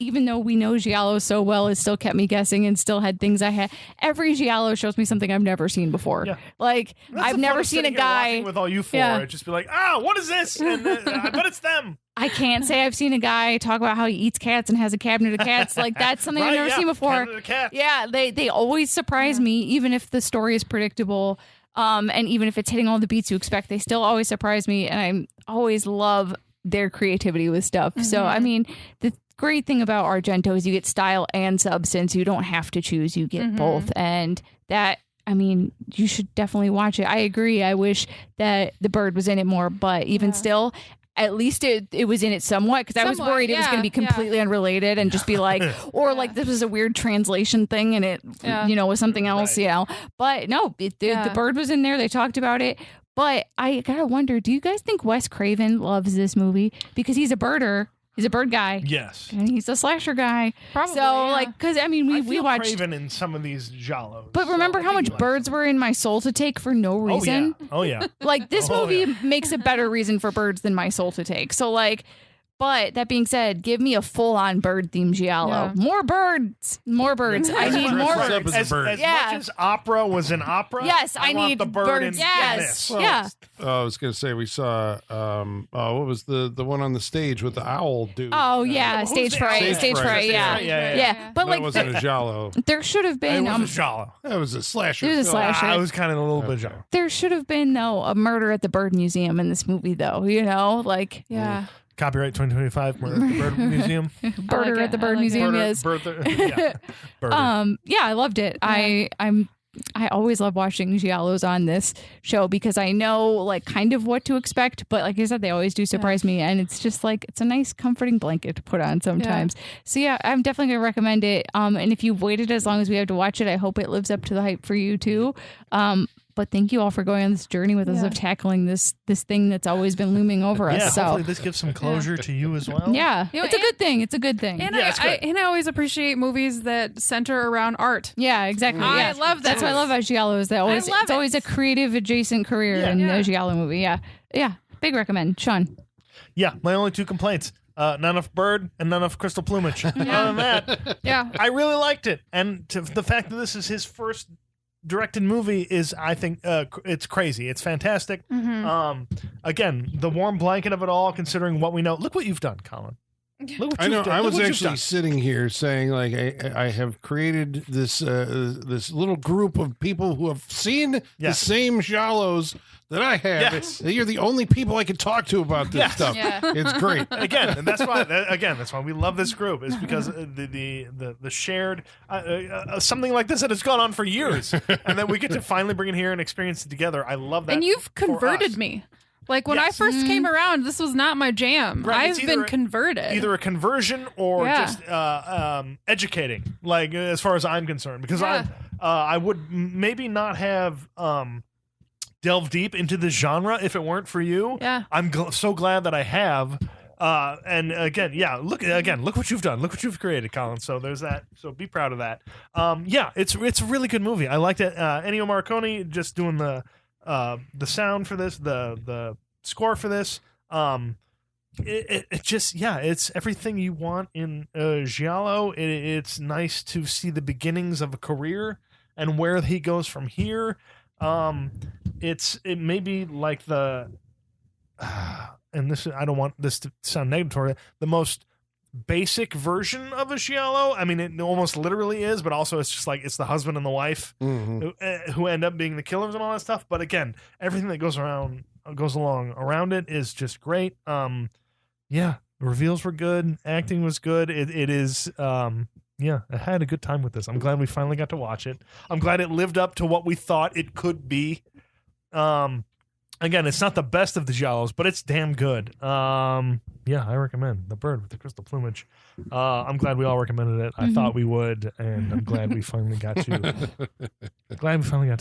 even though we know giallo so well, it still kept me guessing and still had things I had. Every giallo shows me something I've never seen before. Yeah. Like, That's I've the never fun of seen a sitting here guy watching with all you four. Yeah. It'd just be like, what is this? And I bet it's them. I can't say I've seen a guy talk about how he eats cats and has a cabinet of cats. Like, that's something I've never seen before. Cabinet of Cats. Yeah, they always surprise me, even if the story is predictable. And even if it's hitting all the beats you expect, they still always surprise me. And I always love their creativity with stuff. So, I mean, the great thing about Argento is you get style and substance. You don't have to choose. You get both. And that, I mean, you should definitely watch it. I agree. I wish that the bird was in it more, but even still, at least it was in it somewhat, because I was worried it was going to be completely unrelated and just be like, or like this was a weird translation thing and it, was something else, But no, the bird was in there. They talked about it. But I gotta wonder, do you guys think Wes Craven loves this movie? Because he's a birder. He's a bird guy. Yes. And he's a slasher guy. Probably, So, like, because, I mean, we feel watched. Craven in some of these giallos. But remember so how I think much birds were in My Soul to Take for no reason? Oh, yeah. Like, this movie makes a better reason for birds than My Soul to Take. So, like, but that being said, give me a full-on bird-themed giallo. Yeah. More birds. I need more Dress up birds. as a bird. As much as opera was an opera, Yes, I want need the bird birds. in Yes. this. Yeah. I was going to say we saw what was the one on the stage with the owl dude? Oh, yeah. Who's Stage the fright. owl? Stage fright. Yeah. Yeah. But, That like, wasn't a giallo. there should have It been. was a giallo. That was a slasher. It was a film. slasher. I was kind of a little bit giallo. There should have been, though, a murder at the Bird Museum in this movie, though. Like, Yeah. Copyright 2025, Murder at the Bird Museum. Birder it. at the I Bird like it. Museum is. Birder. Yeah, I loved it. I always love watching giallos on this show because I know like kind of what to expect, but like I said, they always do surprise me, and it's just like it's a nice comforting blanket to put on sometimes. So yeah, I'm definitely gonna recommend it. And if you've waited as long as we have to watch it, I hope it lives up to the hype for you too. But thank you all for going on this journey with us of tackling this thing that's always been looming over us. Yeah, So hopefully this gives some closure to you as well. yeah, You know, it's a good thing. It's a good thing. And Yeah, it's good. I always appreciate movies that center around art. Yeah, exactly. I Yeah. love that. That's what I love about giallo is that always love it's always a creative adjacent career Yeah. in Yeah. a giallo movie. Yeah, big recommend. Sean. Yeah, my only two complaints. Not enough bird and not enough crystal plumage. Other than that, Yeah. I really liked it. And the fact that this is his first directed movie is, I think, it's crazy. It's fantastic. Again, the warm blanket of it all, considering what we know. Look what you've done, Colin. Look what I know. you've done. I Look was what you've actually done. sitting here saying, like, I have created this this little group of people who have seen the Yes. same giallos that I have. Yes. You're the only people I can talk to about this Yes. stuff. Yeah. It's great. Again, and that's why we love this group, is because the shared something like this that has gone on for years, and then we get to finally bring it here and experience it together. I love that. And you've for converted us. me. Like when I Yes. first came around, this was not my jam. Right, it's I've been either- converted. Either a conversion or Yeah. just educating, like as far as I'm concerned, because Yeah. I would maybe not have delved deep into the genre if it weren't for you. Yeah. I'm so glad that I have. And again, look what you've done. Look what you've created, Colin. So there's that. So be proud of that. It's a really good movie. I liked it. Ennio Morricone just doing the sound for this, the score for this. It's everything you want in giallo. It's nice to see the beginnings of a career and where he goes from here. It may be like the and this, I don't want this to sound negative toward it, the most basic version of a giallo. I mean, it almost literally is, but also it's just like it's the husband and the wife who end up being the killers and all that stuff. But again, everything that goes along around it is just great. The reveals were good, acting was good. It is I had a good time with this. I'm glad we finally got to watch it. I'm glad it lived up to what we thought it could be. Again, it's not the best of the giallos, but it's damn good. I recommend The Bird with the Crystal Plumage. I'm glad we all recommended it. I thought we would, and I'm glad we finally got to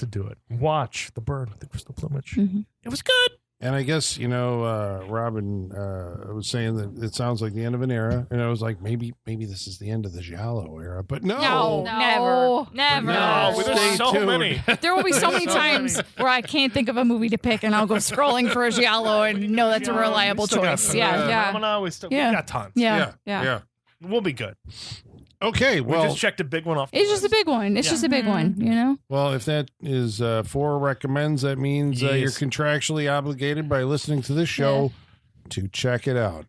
do it. Watch The Bird with the Crystal Plumage. It was good. And I guess, Robin was saying that it sounds like the end of an era. And I was like, maybe this is the end of the giallo era. But no. Never. No, There's so tuned. many. There will be so many times where I can't think of a movie to pick, and I'll go scrolling for a giallo and know that's a reliable choice. We got tons. Yeah. We'll be good. Okay, We just checked a big one off. It's just a big one. It's just a big one, Well, if that is 4 recommends, that means you're contractually obligated by listening to this show to check it out.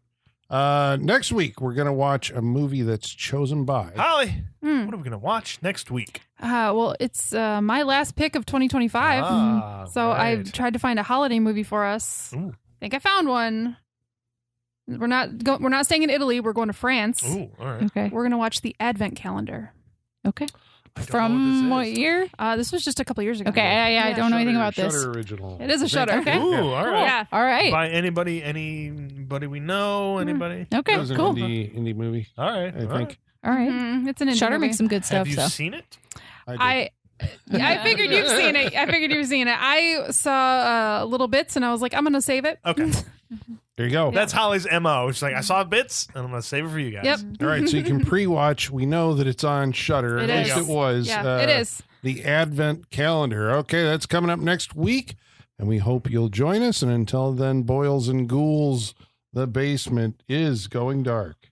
Next week, we're going to watch a movie that's chosen by Holly. What are we going to watch next week? It's my last pick of 2025. So I've tried to find a holiday movie for us. Ooh. I think I found one. We're not staying in Italy. We're going to France. Ooh, all right. Okay. We're going to watch the Advent Calendar. Okay. I don't know From what what this is. year? This was just a couple years ago. Okay. I don't know anything about this. Shutter original. It is a Shutter. Okay. Ooh, Yeah. all right. Yeah. All right. By anybody we know? Anybody? Okay. That was an Cool. indie movie, All right. I think. All right. It's an indie Shutter movie. makes some good stuff. Have you So. seen it? I figured you've seen it. I saw little bits and I was like, I'm going to save it. Okay. There you go. That's Holly's MO. She's like, I saw bits, and I'm going to save it for you guys. Yep. All right, so you can pre-watch. We know that it's on Shutter. It At is. least it was. Yeah, it is. The Advent Calendar. Okay, that's coming up next week, and we hope you'll join us. And until then, boils and ghouls, the basement is going dark.